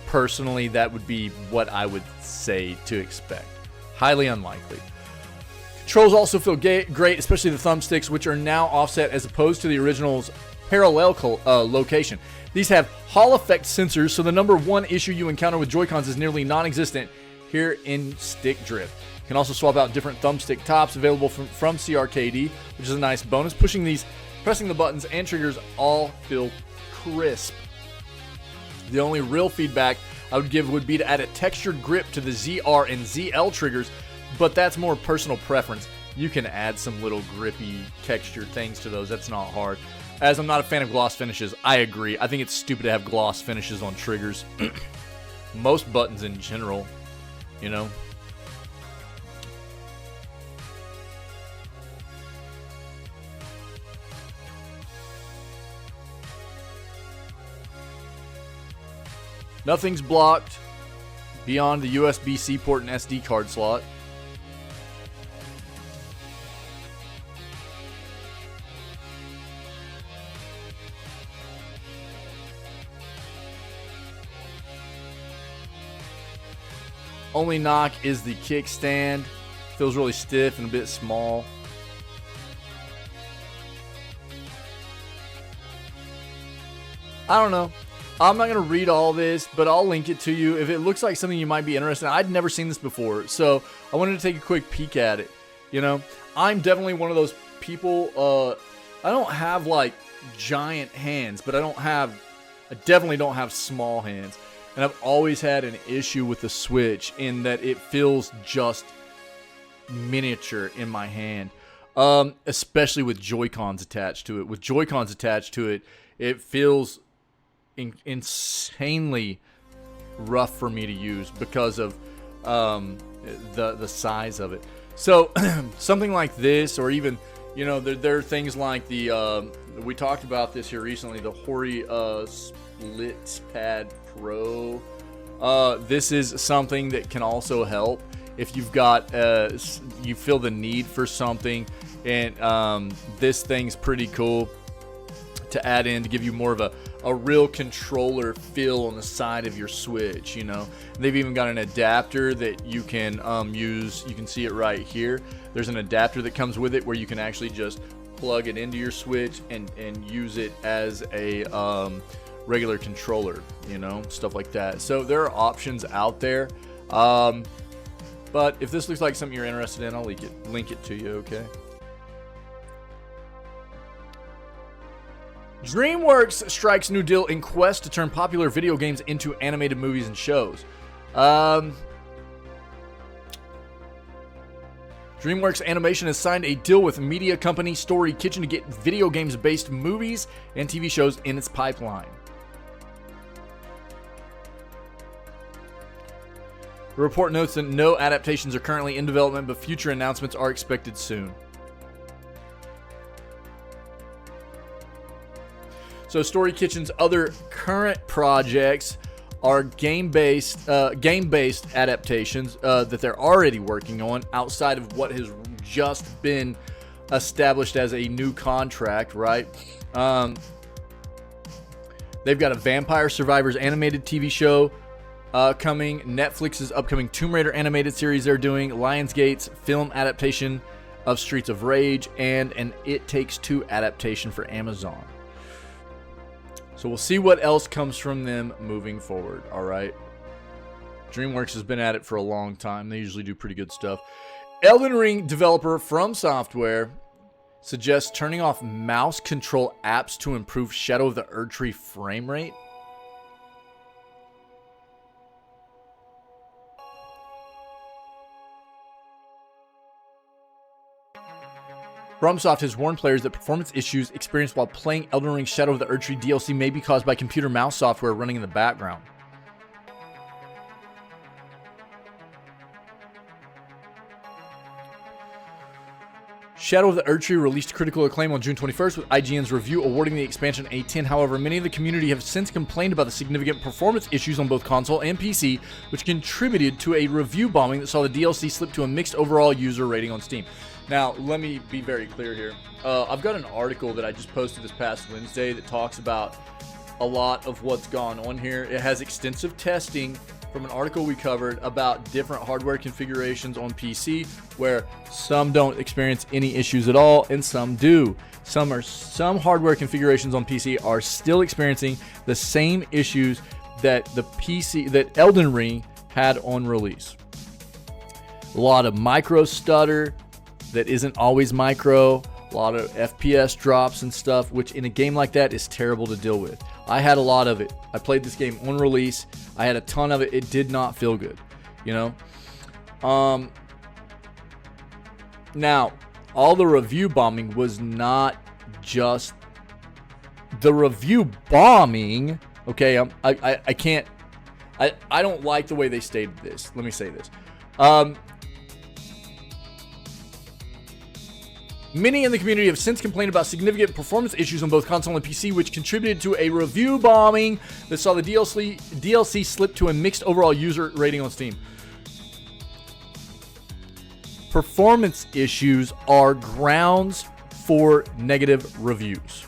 Personally, that would be what I would say to expect. Highly unlikely. Controls also feel great, especially the thumbsticks, which are now offset as opposed to the original's parallel location. These have Hall effect sensors, so the number one issue you encounter with Joy-Cons is nearly non-existent here in stick drift. You can also swap out different thumbstick tops available from CRKD, which is a nice bonus. Pressing the buttons and triggers all feel crisp. The only real feedback I would give would be to add a textured grip to the ZR and ZL triggers. but that's more personal preference. You can add some little grippy texture things to those. That's not hard. As I'm not a fan of gloss finishes, I agree. I think it's stupid to have gloss finishes on triggers. Most buttons in general, you know. Nothing's blocked beyond the USB-C port and SD card slot. Only knock is the kickstand. Feels really stiff and a bit small. I don't know. I'm not going to read all this, but I'll link it to you. If it looks like something you might be interested in, I'd never seen this before, so I wanted to take a quick peek at it. You know, I'm definitely one of those people, I don't have like giant hands, but I definitely don't have small hands. And I've always had an issue with the Switch in that it feels just miniature in my hand, especially with Joy-Cons attached to it. With Joy-Cons attached to it, it feels insanely rough for me to use because of the size of it. So something like this, or even, you know, there are things like the we talked about this here recently, the Hori Split Pad Pro. This is something that can also help if you've got you feel the need for something, and this thing's pretty cool to add in to give you more of a real controller feel on the side of your Switch. You know, they've even got an adapter that you can use. You can see it right here. There's an adapter that comes with it where you can actually just plug it into your Switch and use it as a regular controller, you know, stuff like that. So there are options out there, but if this looks like something you're interested in, I'll link it to you. Okay. DreamWorks strikes new deal in quest to turn popular video games into animated movies and shows. DreamWorks Animation has signed a deal with media company Story Kitchen to get video games-based movies and TV shows in its pipeline. The report notes that no adaptations are currently in development, but future announcements are expected soon. So Story Kitchen's other current projects are game-based adaptations that they're already working on outside of what has just been established as a new contract, right? They've got a Vampire Survivors animated TV show coming, Netflix's upcoming Tomb Raider animated series they're doing, Lionsgate's film adaptation of Streets of Rage, and an It Takes Two adaptation for Amazon. So we'll see what else comes from them moving forward, all right? DreamWorks has been at it for a long time. They usually do pretty good stuff. Elden Ring developer From Software suggests turning off mouse control apps to improve Shadow of the Erdtree frame rate. FromSoft has warned players that performance issues experienced while playing Elden Ring Shadow of the Erdtree DLC may be caused by computer mouse software running in the background. Shadow of the Erdtree released critical acclaim on June 21st, with IGN's review awarding the expansion a 10. However, many in the community have since complained about the significant performance issues on both console and PC, which contributed to a review bombing that saw the DLC slip to a mixed overall user rating on Steam. Now, let me be very clear here. I've got an article that I just posted this past Wednesday that talks about a lot of what's gone on here. It has extensive testing from an article we covered about different hardware configurations on PC, where some don't experience any issues at all and some do. Some hardware configurations on PC are still experiencing the same issues that that Elden Ring had on release. A lot of micro stutter that isn't always micro, a lot of FPS drops and stuff, which in a game like that is terrible to deal with. I had a lot of it. I played this game on release. I had a ton of it. It did not feel good, you know? Now, all the review bombing was not just the review bombing. Okay, I can't. I don't like the way they stated this. Let me say this. Many in the community have since complained about significant performance issues on both console and PC, which contributed to a review bombing that saw the DLC slip to a mixed overall user rating on Steam. Performance issues are grounds for negative reviews.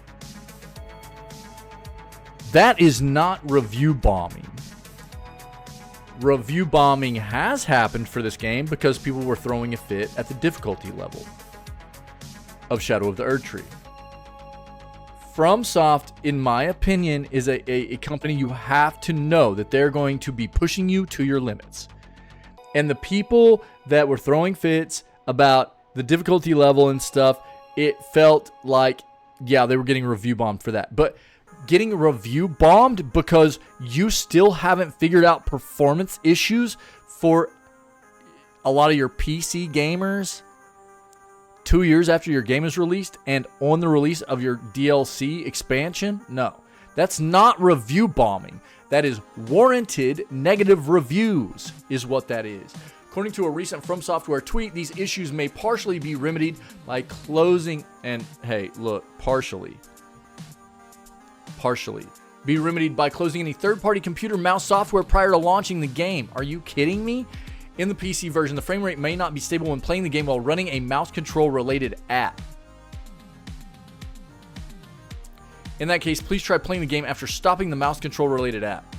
That is not review bombing. Review bombing has happened for this game because people were throwing a fit at the difficulty level of Shadow of the Erdtree. FromSoft, in my opinion, is a company you have to know that they're going to be pushing you to your limits. And the people that were throwing fits about the difficulty level and stuff, it felt like, yeah, they were getting review bombed for that. But getting review bombed because you still haven't figured out performance issues for a lot of your PC gamers 2 years after your game is released and on the release of your DLC expansion? No, that's not review bombing. That is warranted negative reviews is what that is. According to a recent From Software tweet, these issues may partially be remedied by closing, and hey, look, partially be remedied by closing any third-party computer mouse software prior to launching the game. Are you kidding me? In the PC version, the frame rate may not be stable when playing the game while running a mouse control related app. In that case, please try playing the game after stopping the mouse control related app.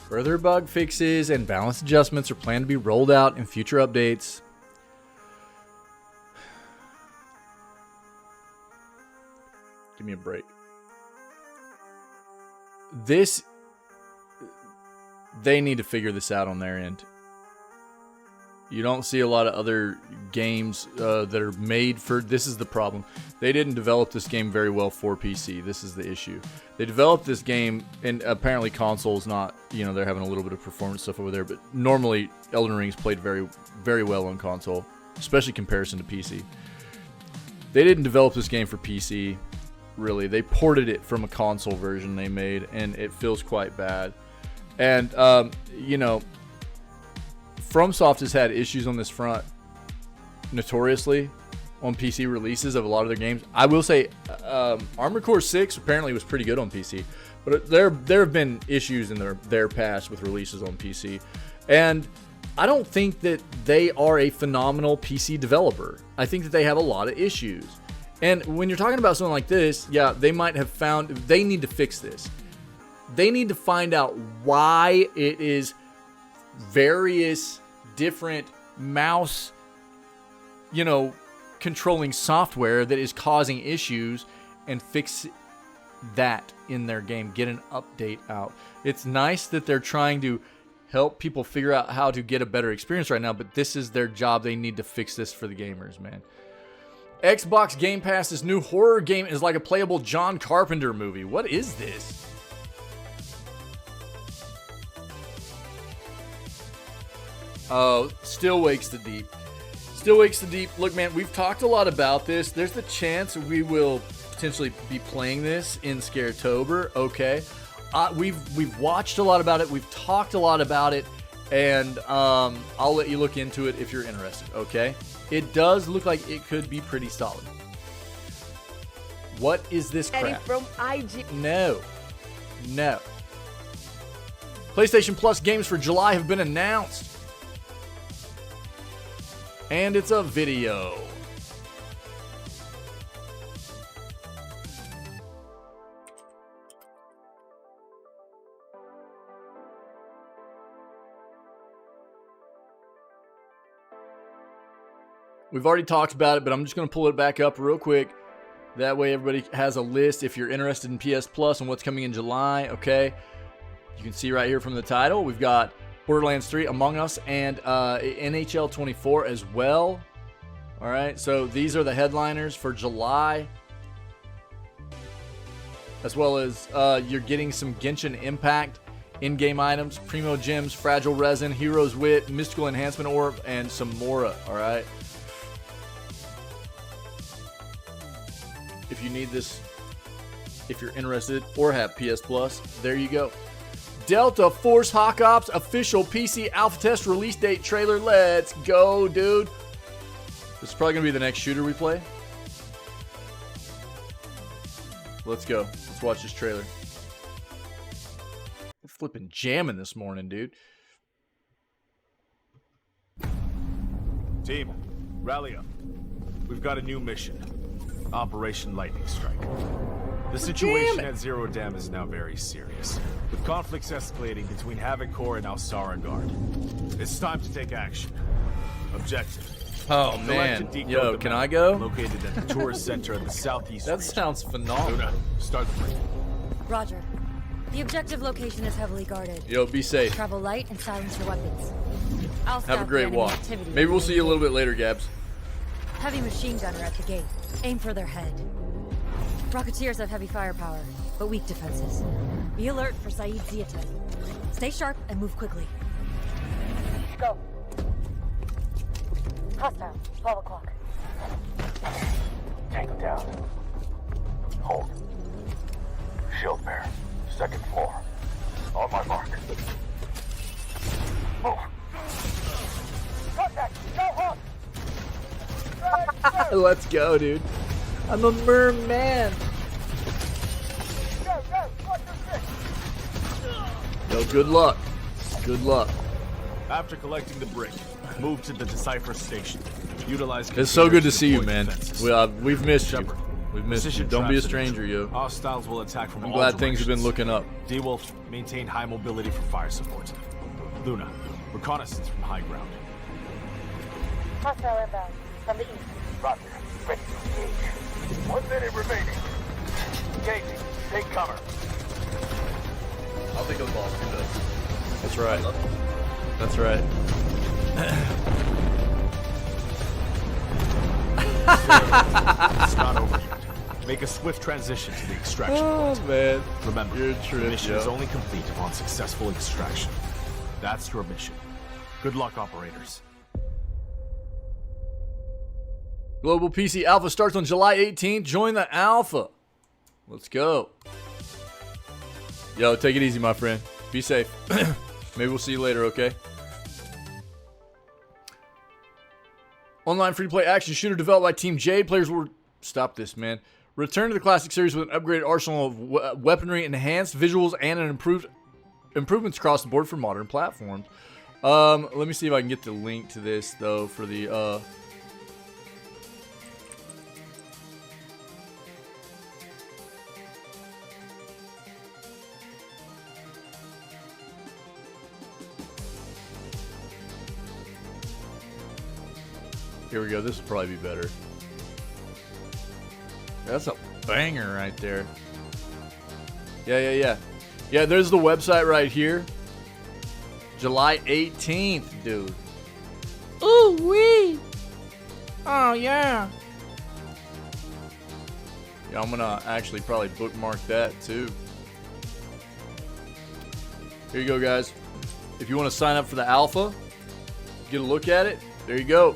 Further bug fixes and balance adjustments are planned to be rolled out in future updates. Give me a break. They need to figure this out on their end. You don't see a lot of other games that are made for... This is the problem. They didn't develop this game very well for PC. This is the issue. They developed this game, and apparently console's not... You know, they're having a little bit of performance stuff over there, but normally Elden Ring's played very, very well on console, especially in comparison to PC. They didn't develop this game for PC, really. They ported it from a console version they made, and it feels quite bad. And, you know... FromSoft has had issues on this front notoriously on PC releases of a lot of their games. I will say Armored Core 6 apparently was pretty good on PC, but there have been issues in their past with releases on PC. And I don't think that they are a phenomenal PC developer. I think that they have a lot of issues. And when you're talking about something like this, yeah, they might have found... They need to fix this. They need to find out why it is various different mouse, you know, controlling software that is causing issues and fix that in their game. Get an update out. It's nice that they're trying to help people figure out how to get a better experience right now, but this is their job. They need to fix this for the gamers, man. Xbox Game Pass's new horror game is like a playable John Carpenter movie. What is this? Oh, Still Wakes the Deep. Still Wakes the Deep. Look, man, we've talked a lot about this. There's the chance we will potentially be playing this in Scaretober. Okay. We've watched a lot about it. We've talked a lot about it. And I'll let you look into it if you're interested. Okay. It does look like it could be pretty solid. What is this crap? From IG. No. PlayStation Plus games for July have been announced. And it's a video. We've already talked about it, but I'm just going to pull it back up real quick. That way everybody has a list if you're interested in PS Plus and what's coming in July, okay? You can see right here from the title, we've got Borderlands 3, Among Us, and NHL 24 as well. All right, so these are the headliners for July. As well as you're getting some Genshin Impact in-game items, Primo Gems, Fragile Resin, Hero's Wit, Mystical Enhancement Orb, and some Mora, all right? If you need this, if you're interested or have PS Plus, there you go. Delta Force Hawk Ops official PC alpha test release date trailer. Let's go, dude. This is probably going to be the next shooter we play. Let's go. Let's watch this trailer. We're flipping jamming this morning, dude. Team, rally up. We've got a new mission. Operation Lightning Strike. The situation at Zero Dam is now very serious, with conflicts escalating between Havoc Corps and Alsara Guard. It's time to take action. Objective. Oh man, yo, can I go? Located at the tourist center of the southeast That region. sounds phenomenal. Luna, start the briefing. Roger. The objective location is heavily guarded. Yo, be safe. Travel light and silence your weapons. I'll Have a stop great the enemy walk. activity Maybe we'll as see they you a little leave. bit later, Gabs. Heavy machine gunner at the gate. Aim for their head. Rocketeers have heavy firepower, but weak defenses. Be alert for Saeed Ziatet. Stay sharp and move quickly. Go. Hostile, 12 o'clock. Tango down. Hold. Shield bear. Second floor. On my mark. Move. Contact. Go hard. Let's go, dude. I'm a merman. Go, go. Watch your Yo, good luck. Good luck. After collecting the brick, move to the Decipher station. Utilize It's so good to computers see you, deploy man. defenses. We've missed you. Shepard, We've missed you. position Don't be a traps in stranger, entry. yo. Hostiles will attack from I'm all glad things have been directions. looking up. D-Wolf, maintain high mobility for fire support. Luna, reconnaissance from high ground. Hostile inbound from the east. Roger. Ready to engage. 1 minute remaining. Engaging. Take cover. I'll take those balls. Do those. That's right. That's right. It's not over yet. Make a swift transition to the extraction Oh, point. man. Remember, You're a the trip, mission is yo. only complete upon successful extraction. That's your mission. Good luck, operators. Global PC Alpha starts on July 18th. Join the Alpha. Let's go. Yo, take it easy, my friend. Be safe. Maybe we'll see you later, okay? Online free-to-play action shooter developed by Team Jade. Players will... Stop this, man. Return to the classic series with an upgraded arsenal of weaponry, enhanced visuals, and an improvements across the board for modern platforms. Let me see if I can get the link to this, though, for the... Here we go. This will probably be better. That's a banger right there. Yeah. Yeah, there's the website right here. July 18th, dude. Ooh, wee. Oh, yeah. Yeah, I'm gonna actually probably bookmark that too. Here you go, guys. If you want to sign up for the alpha, get a look at it. There you go.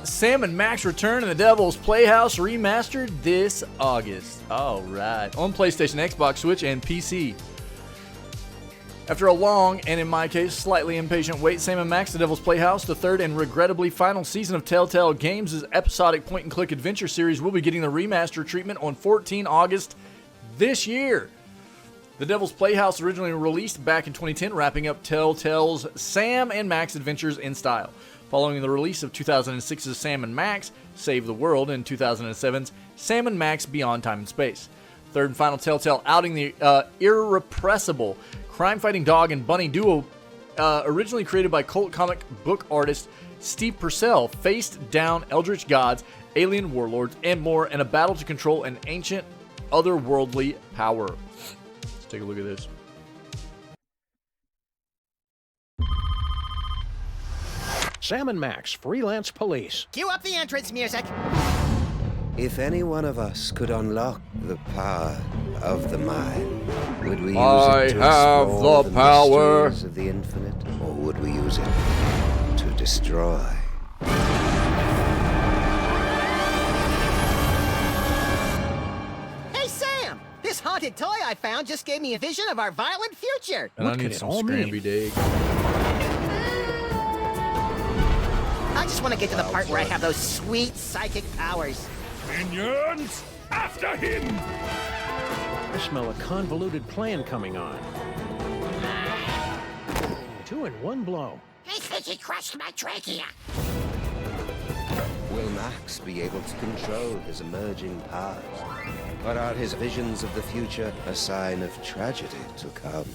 Sam and Max return in the Devil's Playhouse remastered this August. All right. On PlayStation, Xbox, Switch, and PC. After a long, and in my case, slightly impatient wait, Sam and Max, The Devil's Playhouse, the third and regrettably final season of Telltale Games' episodic point-and-click adventure series, will be getting the remaster treatment on 14 August this year. The Devil's Playhouse originally released back in 2010, wrapping up Telltale's Sam and Max adventures in style. Following the release of 2006's Sam and Max Save the World and 2007's Sam and Max Beyond Time and Space. Third and final Telltale outing, the irrepressible crime-fighting dog and bunny duo, originally created by cult comic book artist Steve Purcell, faced down eldritch gods, alien warlords, and more in a battle to control an ancient, otherworldly power. Let's take a look at this. Sam and Max, freelance police. Cue up the entrance music. If any one of us could unlock the power of the mind, would we use I it to have explore the power. mysteries of the infinite, or would we use it to destroy? Hey, Sam! This haunted toy I found just gave me a vision of our violent future. And I What could need it some all mean? scramby dig. I just want to get to the part where I have those sweet psychic powers. Minions, after him! I smell a convoluted plan coming on. 2 in 1 blow. I think he crushed my trachea. Will Max be able to control his emerging powers? Or are his visions of the future a sign of tragedy to come?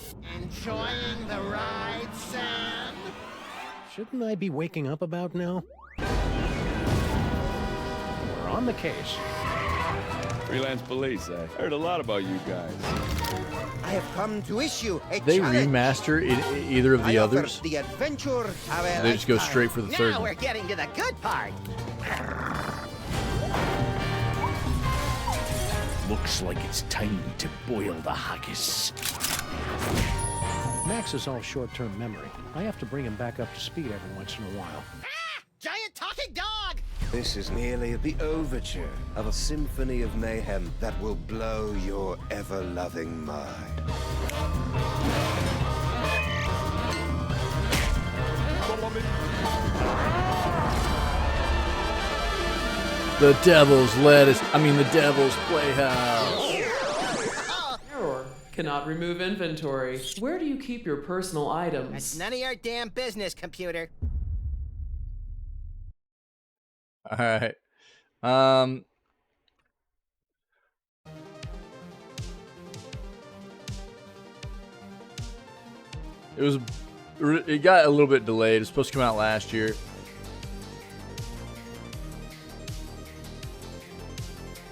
Enjoying the ride, Sam? Shouldn't I be waking up about now? We're on the case. Freelance police, I heard a lot about you guys. I have come to issue a They challenge. remaster either of the I offer others. the adventure of a They just go lifetime. straight for the third Now we're one. getting to the good part. Looks like it's time to boil the haggis. Max is all short-term memory. I have to bring him back up to speed every once in a while. Giant talking dog! This is merely the overture of a symphony of mayhem that will blow your ever-loving mind. The Devil's Lettuce. I mean, the Devil's Playhouse. Error. Cannot remove inventory. Where do you keep your personal It's items? none of your damn business, computer. All right. It got a little bit delayed. It was supposed to come out last year.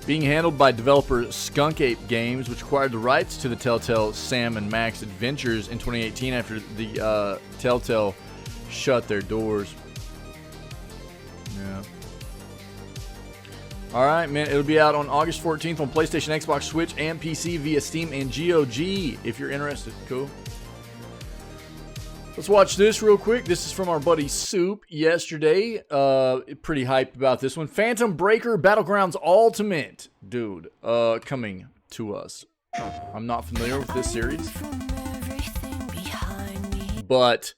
Being handled by developer Skunk Ape Games, which acquired the rights to the Telltale Sam and Max Adventures in 2018 after the Telltale shut their doors. Yeah. All right, man. It'll be out on August 14th on PlayStation, Xbox, Switch, and PC via Steam and GOG if you're interested. Cool. Let's watch this real quick. This is from our buddy Soup yesterday. Pretty hyped about this one. Phantom Breaker Battlegrounds Ultimate. Dude, coming to us. I'm not familiar with this series. But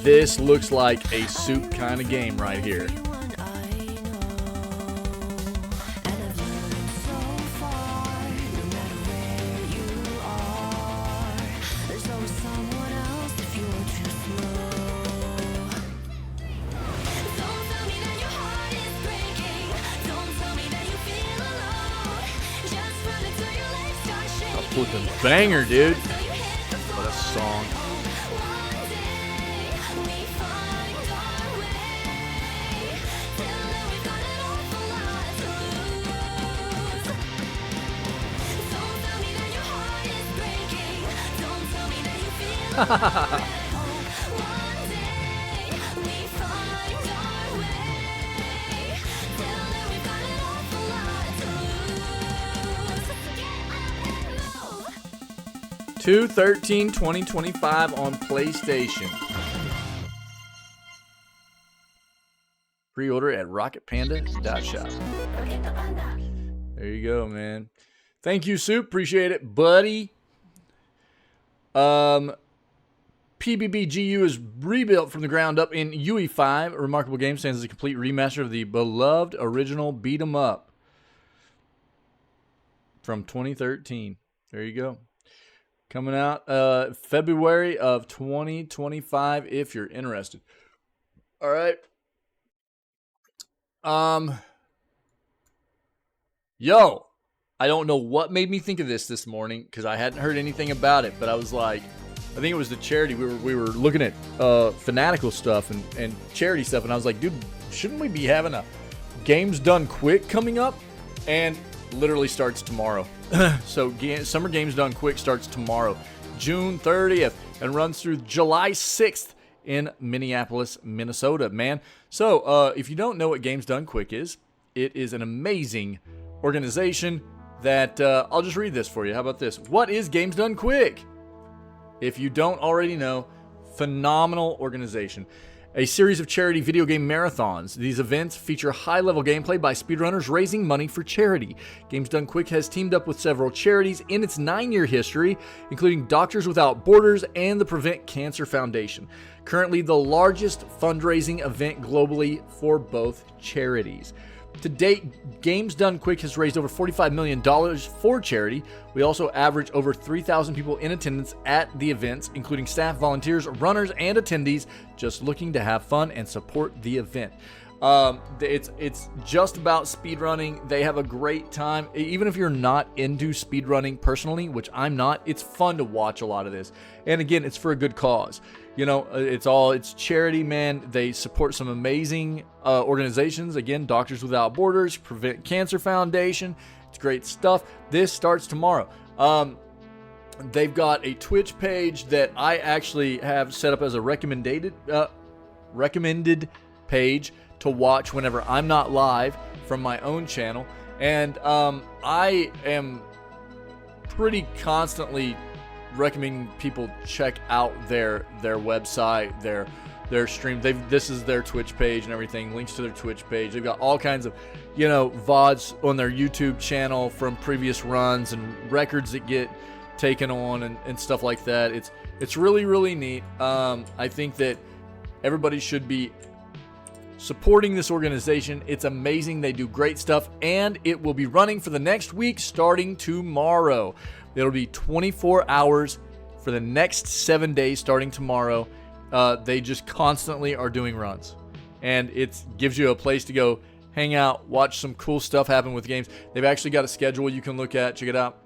this looks like a Soup kind of game right here. Flipping banger, dude. What a song. Two 13/20/25 on PlayStation. Pre-order at rocketpanda.shop. There you go, man. Thank you, Soup. Appreciate it, buddy. PBBGU is rebuilt from the ground up in UE5. A remarkable game, stands as a complete remaster of the beloved original beat 'em up from 2013. There you go. Coming out February of 2025 if you're interested. All right. Yo, I don't know what made me think of this morning because I hadn't heard anything about it, but I was like, I think it was the charity. We were looking at fanatical stuff and charity stuff, and I was like, dude, shouldn't we be having a Games Done Quick coming up? And literally starts tomorrow. So Summer Games Done Quick starts tomorrow, June 30th, and runs through July 6th in Minneapolis, Minnesota, man. So if you don't know what Games Done Quick is, it is an amazing organization that I'll just read this for you. How about this? What is Games Done Quick? If you don't already know, phenomenal organization. A series of charity video game marathons. These events feature high-level gameplay by speedrunners raising money for charity. Games Done Quick has teamed up with several charities in its 9-year history, including Doctors Without Borders and the Prevent Cancer Foundation. Currently the largest fundraising event globally for both charities. To date, Games Done Quick has raised over $45 million for charity. We also average over 3,000 people in attendance at the events, including staff, volunteers, runners, and attendees just looking to have fun and support the event. It's just about speedrunning. They have a great time. Even if you're not into speedrunning personally, which I'm not, it's fun to watch a lot of this. And again, it's for a good cause. You know, it's charity, man. They support some amazing organizations. Again, Doctors Without Borders, Prevent Cancer Foundation. It's great stuff. This starts tomorrow. They've got a Twitch page that I actually have set up as a recommended page to watch whenever I'm not live from my own channel. And I am pretty constantly recommending people check out their website, their stream. This is their Twitch page and everything, links to their Twitch page. They've got all kinds of, you know, VODs on their YouTube channel from previous runs and records that get taken on and stuff like that. It's really, really neat. I think that everybody should be supporting this organization. It's amazing. They do great stuff, and it will be running for the next week starting tomorrow. It'll be 24 hours for the next 7 days starting tomorrow. They just constantly are doing runs, and it gives you a place to go hang out, watch some cool stuff happen with games. They've actually got a schedule you can look at. Check it out.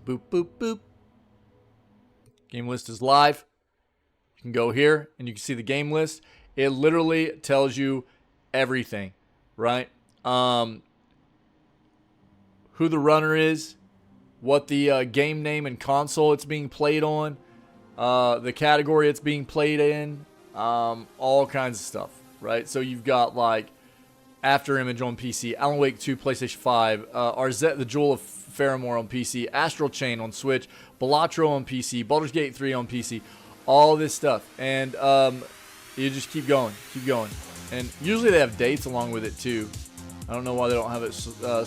Boop, boop, boop. Game list is live. You can go here and you can see the game list. It literally tells you everything, right? Who the runner is, what the game name and console it's being played on, the category it's being played in, all kinds of stuff, right? So you've got like After Image on PC, Alan Wake 2 PlayStation 5, Arzette the Jewel of Faramore on PC, Astral Chain on Switch, Balatro on PC, Baldur's Gate 3 on PC, all this stuff. And you just keep going. And usually they have dates along with it too. I don't know why they don't have it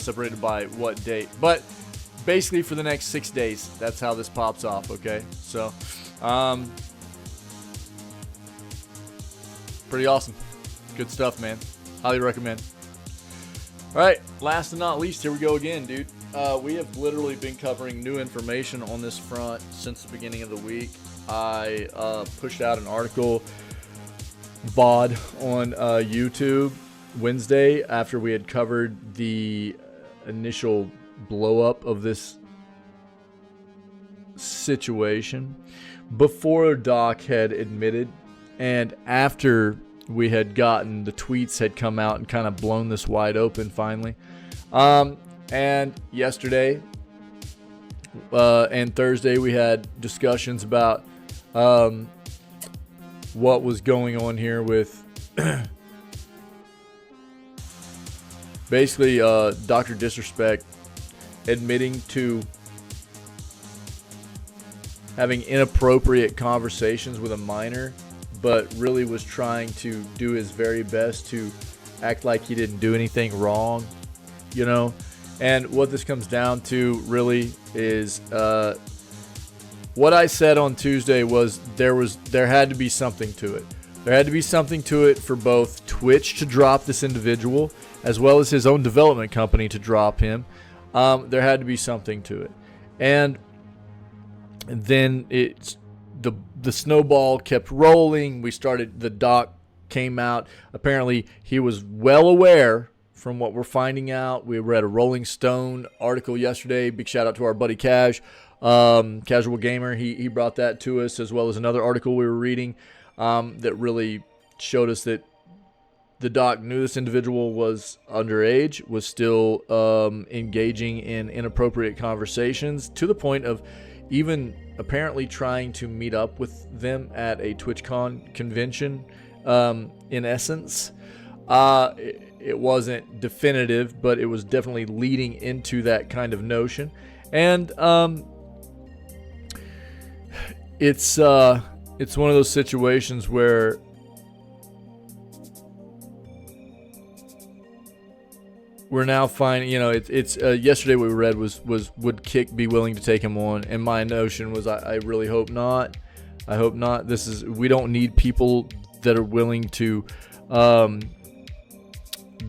separated by what date. But basically for the next 6 days, that's how this pops off, okay? So, pretty awesome. Good stuff, man. Highly recommend. All right, last and not least, here we go again, dude. We have literally been covering new information on this front since the beginning of the week. I pushed out an article VOD on YouTube Wednesday after we had covered the initial blow up of this situation, before Doc had admitted and after we had gotten the tweets had come out and kind of blown this wide open finally. And yesterday and Thursday we had discussions about what was going on here with basically Dr. Disrespect admitting to having inappropriate conversations with a minor, but really was trying to do his very best to act like he didn't do anything wrong, you know? And what this comes down to really is what I said on Tuesday was there had to be something to it. There had to be something to it for both Twitch to drop this individual as well as his own development company to drop him. There had to be something to it. And then the snowball kept rolling. The doc came out. Apparently he was well aware from what we're finding out. We read a Rolling Stone article yesterday. Big shout out to our buddy Cash, Casual Gamer. He brought that to us, as well as another article we were reading that really showed us that the doc knew this individual was underage, was still engaging in inappropriate conversations to the point of even apparently trying to meet up with them at a TwitchCon convention. In essence, it wasn't definitive, but it was definitely leading into that kind of notion. And it's one of those situations where we're now finding, it's yesterday what we read was would Kick be willing to take him on, and my notion was I really hope not. I hope not. We don't need people that are willing to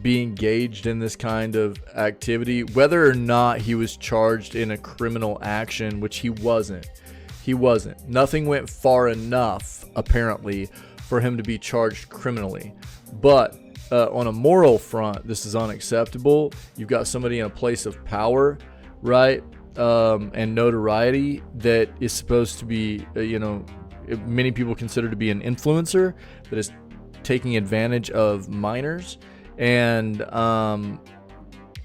be engaged in this kind of activity, whether or not he was charged in a criminal action, which he wasn't. Nothing went far enough, apparently, for him to be charged criminally. But on a moral front, this is unacceptable. You've got somebody in a place of power, right, and notoriety that is supposed to be, many people consider to be an influencer that is taking advantage of minors, and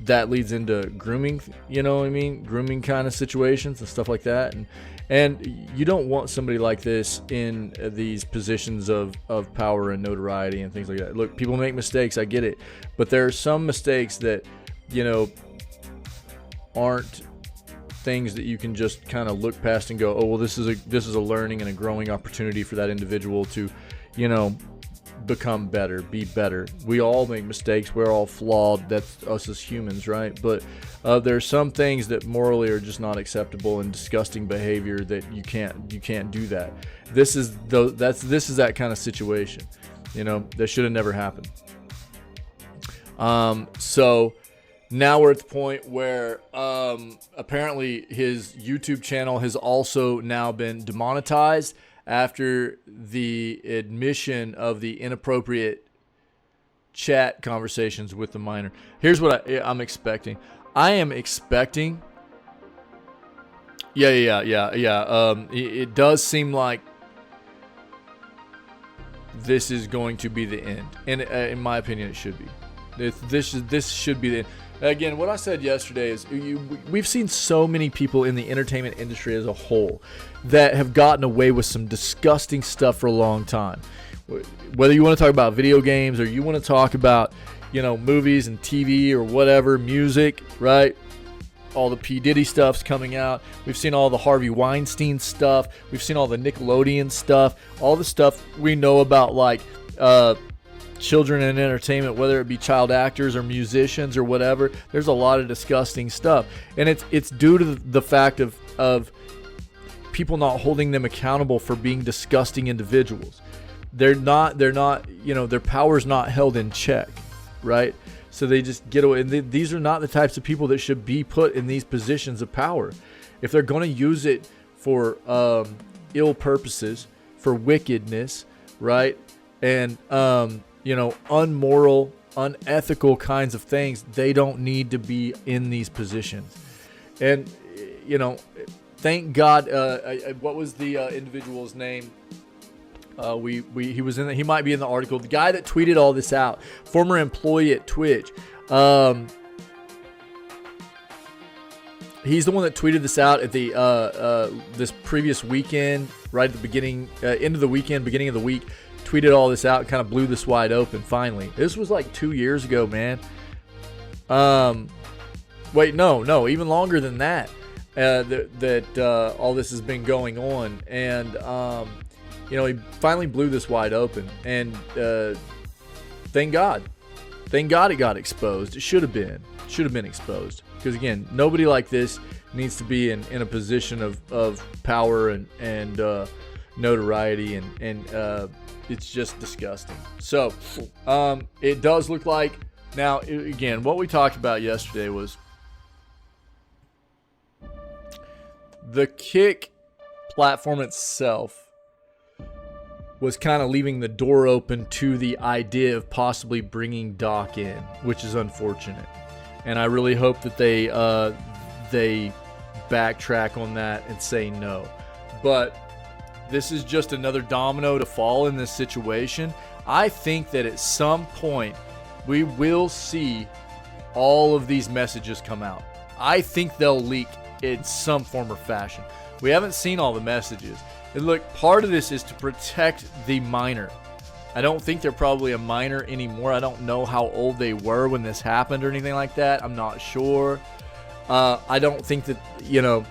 that leads into grooming, grooming kind of situations and stuff like that. And you don't want somebody like this in these positions of power and notoriety and things like that. Look, people make mistakes, I get it, but there are some mistakes that, aren't things that you can just kind of look past and go, oh well, this is a learning and a growing opportunity for that individual to, become better, be better. We all make mistakes, we're all flawed, that's us as humans, right? But there's some things that morally are just not acceptable and disgusting behavior that you can't do that. This is that kind of situation, that should have never happened. So now we're at the point where apparently his YouTube channel has also now been demonetized after the admission of the inappropriate chat conversations with the minor. Here's what I'm expecting. I am expecting. It does seem like this is going to be the end, and in my opinion, it should be. This should be the end. Again, what I said yesterday is we've seen so many people in the entertainment industry as a whole that have gotten away with some disgusting stuff for a long time. Whether you want to talk about video games or you want to talk about, movies and TV or whatever, music, right? All the P. Diddy stuff's coming out. We've seen all the Harvey Weinstein stuff. We've seen all the Nickelodeon stuff. All the stuff we know about, like, children in entertainment, whether it be child actors or musicians or whatever. There's a lot of disgusting stuff, and it's due to the fact of people not holding them accountable for being disgusting individuals. They're not their power's not held in check, right? So they just get away, and these are not the types of people that should be put in these positions of power. If they're going to use it for ill purposes, for wickedness, right, and unmoral, unethical kinds of things, they don't need to be in these positions. And, thank God, what was the individual's name? He was he might be in the article. The guy that tweeted all this out, former employee at Twitch. He's the one that tweeted this out at the this previous weekend, right at the beginning, end of the weekend, beginning of the week. Tweeted all this out, kind of blew this wide open. Finally, this was like 2 years ago, man. Wait, no, even longer than that. That all this has been going on, and he finally blew this wide open, and thank God it got exposed. It should have been exposed, because again, nobody like this needs to be in a position of power and notoriety, and it's just disgusting. So it does look like now, again, what we talked about yesterday was the Kick platform itself was kind of leaving the door open to the idea of possibly bringing Doc in, which is unfortunate. And I really hope that they backtrack on that and say no. But this is just another domino to fall in this situation. I think that at some point we will see all of these messages come out. I think they'll leak in some form or fashion. We haven't seen all the messages. And look, part of this is to protect the minor. I don't think they're probably a minor anymore. I don't know how old they were when this happened or anything like that. I'm not sure. I don't think that, you know,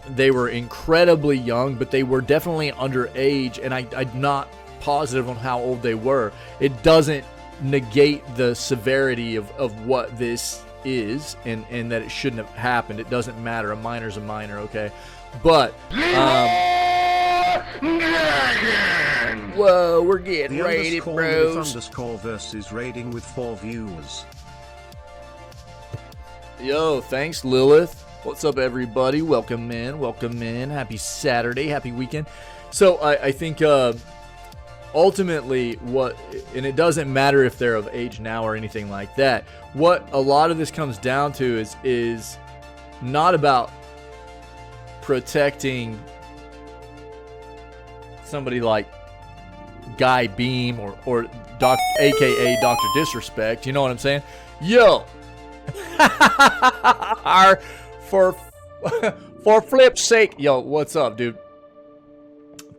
they were incredibly young, but they were definitely underage, and I'm not positive on how old they were. It doesn't negate the severity of what this is, and that it shouldn't have happened. It doesn't matter. A minor's a minor, okay? But, whoa, we're getting raided, bros. Underscore versus raiding with 4 viewers. Yo, thanks, Lilith. What's up, everybody? Welcome in. Welcome in. Happy Saturday. Happy weekend. So, I think, ultimately, and it doesn't matter if they're of age now or anything like that, what a lot of this comes down to is not about protecting somebody like Guy Beam or aka Dr. Disrespect. You know what I'm saying? Yo! For flip's sake. Yo, what's up, dude?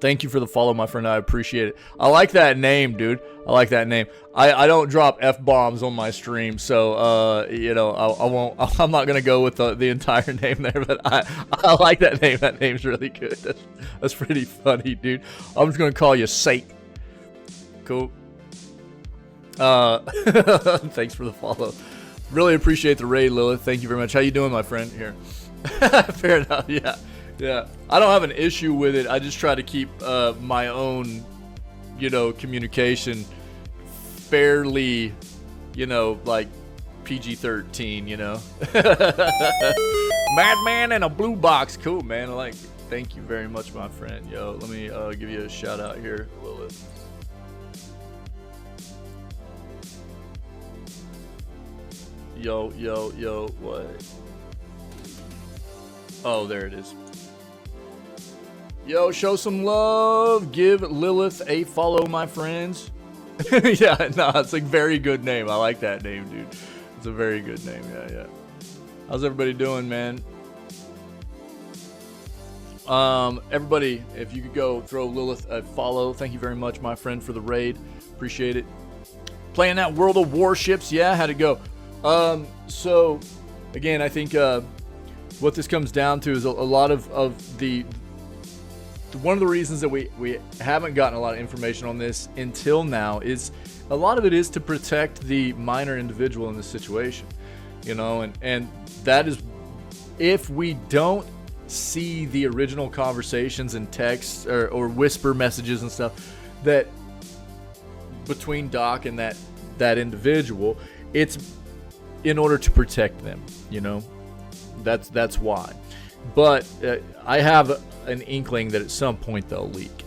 Thank you for the follow, my friend. I appreciate it. I like that name, dude. I like that name. I don't drop F-bombs on my stream, so, you know, I won't. I'm not going to go with the entire name there, but I like that name. That name's really good. That's pretty funny, dude. I'm just going to call you Sake. Cool. Thanks for the follow. Really appreciate the raid, Lilith. Thank you very much. How you doing, my friend? Here. Fair enough, yeah. Yeah, I don't have an issue with it. I just try to keep my own, you know, communication fairly, you know, like PG-13, you know. Madman and a blue box. Cool, man. I like it. Thank you very much, my friend. Yo, let me give you a shout out here, Lilith. Yo, what? Oh, there it is. Yo, show some love. Give Lilith a follow, my friends. Yeah, no, it's a very good name. I like that name, dude. It's a very good name. Yeah. How's everybody doing, man? Everybody, if you could go throw Lilith a follow. Thank you very much, my friend, for the raid. Appreciate it. Playing that World of Warships. Yeah, how'd it go? So, again, I think what this comes down to is a lot of the one of the reasons that we haven't gotten a lot of information on this until now is a lot of it is to protect the minor individual in this situation, you know, and that is, if we don't see the original conversations and texts or whisper messages and stuff that between Doc and that individual, it's in order to protect them, you know. That's why. But I have an inkling that at some point they'll leak.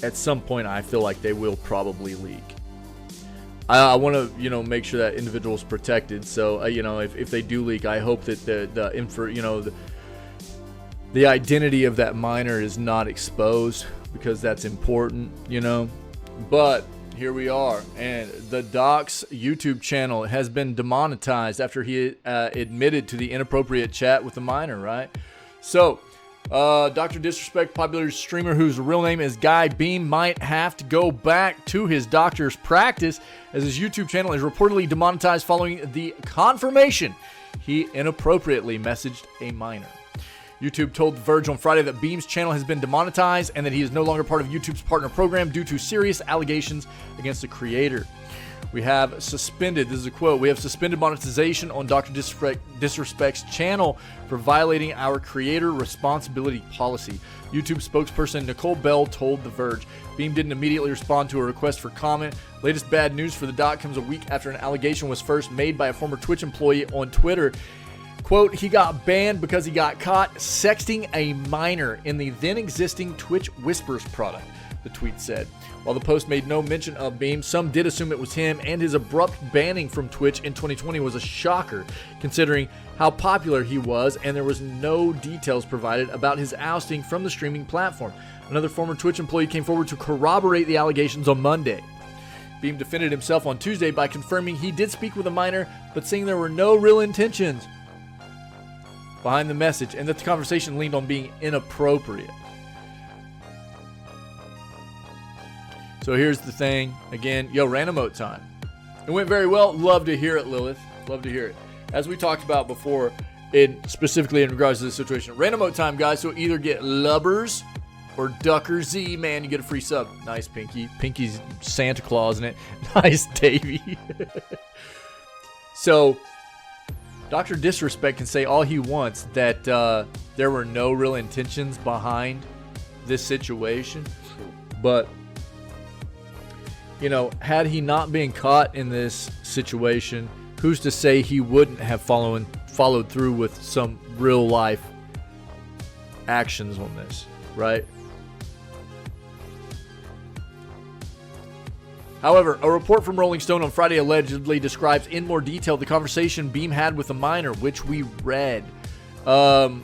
At some point, I feel like they will probably leak. I want to, you know, make sure that individual is protected. So, you know, if they do leak, I hope that the info, you know, the identity of that minor is not exposed, because that's important, you know. But here we are, and the Doc's YouTube channel has been demonetized after he admitted to the inappropriate chat with the minor, right? So, Dr. Disrespect, popular streamer whose real name is Guy Beam, might have to go back to his doctor's practice, as his YouTube channel is reportedly demonetized following the confirmation he inappropriately messaged a minor. YouTube told The Verge on Friday that Beam's channel has been demonetized and that he is no longer part of YouTube's partner program due to serious allegations against the creator. We have suspended, this is a quote, we have suspended monetization on Dr. Disrespect's channel for violating our creator responsibility policy. YouTube spokesperson Nicole Bell told The Verge. Beam didn't immediately respond to a request for comment. Latest bad news for the Doc comes a week after an allegation was first made by a former Twitch employee on Twitter. Quote, he got banned because he got caught sexting a minor in the then existing Twitch Whispers product, the tweet said. While the post made no mention of Beam, some did assume it was him, and his abrupt banning from Twitch in 2020 was a shocker, considering how popular he was, and there was no details provided about his ousting from the streaming platform. Another former Twitch employee came forward to corroborate the allegations on Monday. Beam defended himself on Tuesday by confirming he did speak with a minor, but saying there were no real intentions. behind the message and that the conversation leaned on being inappropriate. So here's the thing. Again, yo, random emote time. It went very well. Love to hear it, Lilith. Love to hear it. As we talked about before, specifically in regards to this situation. Random emote time, guys. So either get Lubbers or Ducker Z, man. You get a free sub. Nice, Pinky. Pinky's Santa Claus in it. Nice, Davey. So Dr. Disrespect can say all he wants that there were no real intentions behind this situation. But, you know, had he not been caught in this situation, who's to say he wouldn't have followed through with some real life actions on this, right? However, a report from Rolling Stone on Friday allegedly describes in more detail the conversation Beam had with a minor, which we read. Former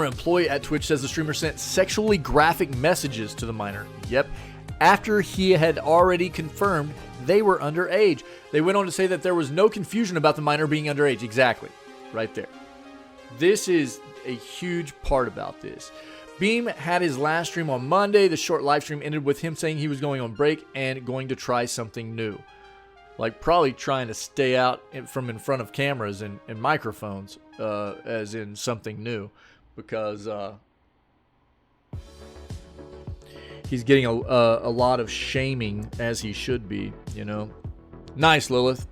employee at Twitch says the streamer sent sexually graphic messages to the minor. Yep. After he had already confirmed they were underage. They went on to say that there was no confusion about the minor being underage. Exactly. Right there. This is a huge part about this. Beam had his last stream on Monday. The short live stream ended with him saying he was going on break and going to try something new. Like probably trying to stay out from in front of cameras and microphones, as in something new. Because he's getting a lot of shaming, as he should be, you know. Nice, Lilith.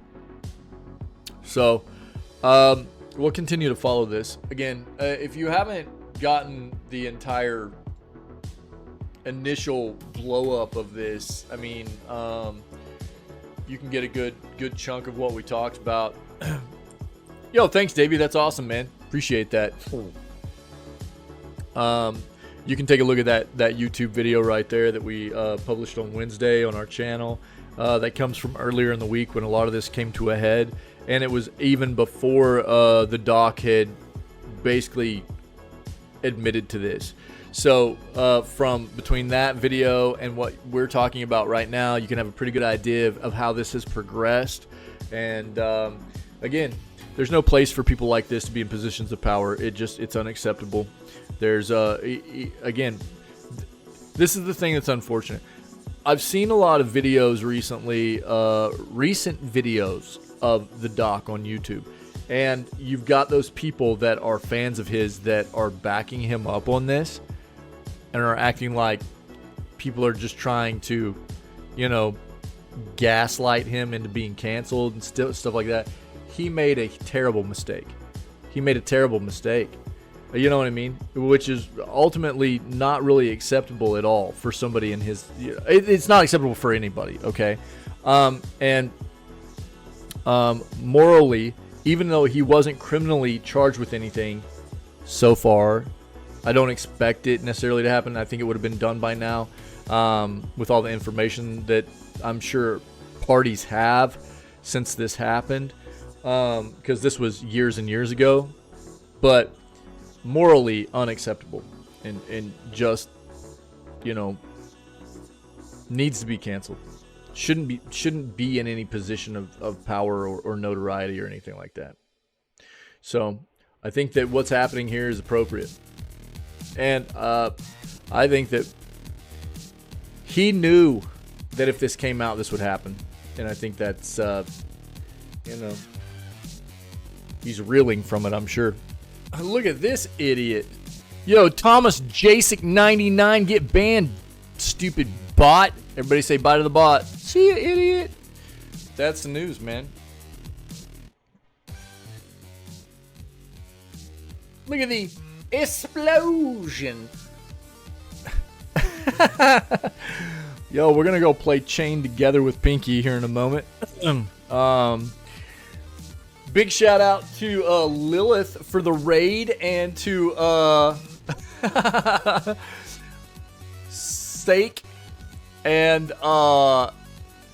So, we'll continue to follow this. Again, if you haven't gotten the entire initial blow up of this, I mean, you can get a good chunk of what we talked about. Yo, thanks, Davey. That's awesome, man. Appreciate that. You can take a look at that YouTube video right there that we published on Wednesday on our channel. That comes from earlier in the week when a lot of this came to a head, and it was even before the doc had basically admitted to this. So from between that video and what we're talking about right now, you can have a pretty good idea of how this has progressed. And again, there's no place for people like this to be in positions of power. It's unacceptable. There's again, this is the thing that's unfortunate. I've seen a lot of videos recently, recent videos of the doc on YouTube. And you've got those people that are fans of his that are backing him up on this and are acting like people are just trying to, you know, gaslight him into being canceled and stuff like that. He made a terrible mistake. You know what I mean? Which is ultimately not really acceptable at all for somebody in his... It's not acceptable for anybody, okay? Morally... Even though he wasn't criminally charged with anything so far, I don't expect it necessarily to happen. I think it would have been done by now with all the information that I'm sure parties have since this happened, because this was years and years ago. But morally unacceptable and just, you know, needs to be canceled. Shouldn't be in any position of power or notoriety or anything like that. So I think that what's happening here is appropriate. And I think that he knew that if this came out, this would happen. And I think that's, you know, he's reeling from it, I'm sure. Look at this idiot. Yo, Thomas Jasic 99, get banned, stupid bot. Everybody say bye to the bot. See ya, idiot. That's the news, man. Look at the explosion. Yo, we're gonna go play Chain Together with Pinky here in a moment. Big shout out to Lilith for the raid, and to Steak and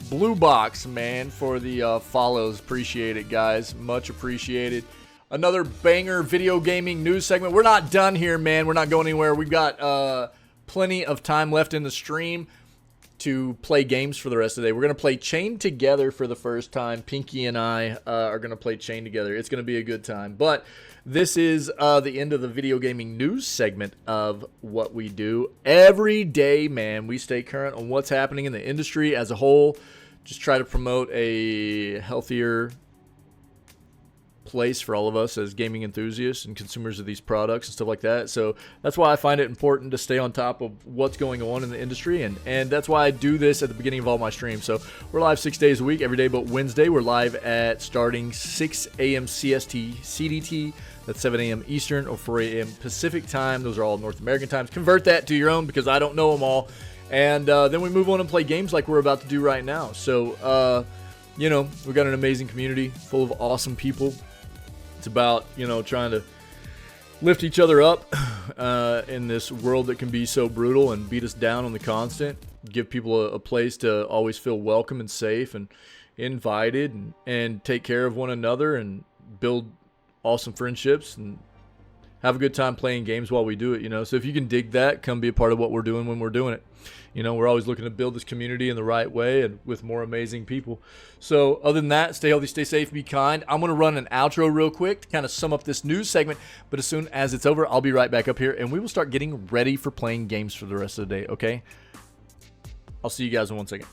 Blue Box, man, for the follows. Appreciate it, guys. Much appreciated. Another banger video gaming news segment. We're not done here, man. We're not going anywhere. We've got plenty of time left in the stream to play games for the rest of the day. We're going to play Chain together for the first time. Pinky and I are going to play Chain together. It's going to be a good time. But this is the end of the video gaming news segment of what we do. Every day, man, we stay current on what's happening in the industry as a whole. Just try to promote a healthier place for all of us as gaming enthusiasts and consumers of these products and stuff like that. So that's why I find it important to stay on top of what's going on in the industry, and that's why I do this at the beginning of all my streams. So we're live 6 days a week, every day but Wednesday. We're live at starting 6 a.m. CST CDT. That's 7 a.m. Eastern or 4 a.m. Pacific time. Those are all North American times. Convert that to your own because I don't know them all. And then we move on and play games like we're about to do right now. So, you know, we've got an amazing community full of awesome people. It's about, you know, trying to lift each other up in this world that can be so brutal and beat us down on the constant. Give people a place to always feel welcome and safe and invited, and take care of one another and build awesome friendships and have a good time playing games while we do it, you know. So if you can dig that, come be a part of what we're doing when we're doing it. You know, we're always looking to build this community in the right way and with more amazing people. So other than that, stay healthy, stay safe, be kind. I'm going to run an outro real quick to kind of sum up this news segment. But as soon as it's over, I'll be right back up here and we will start getting ready for playing games for the rest of the day, okay? I'll see you guys in 1 second.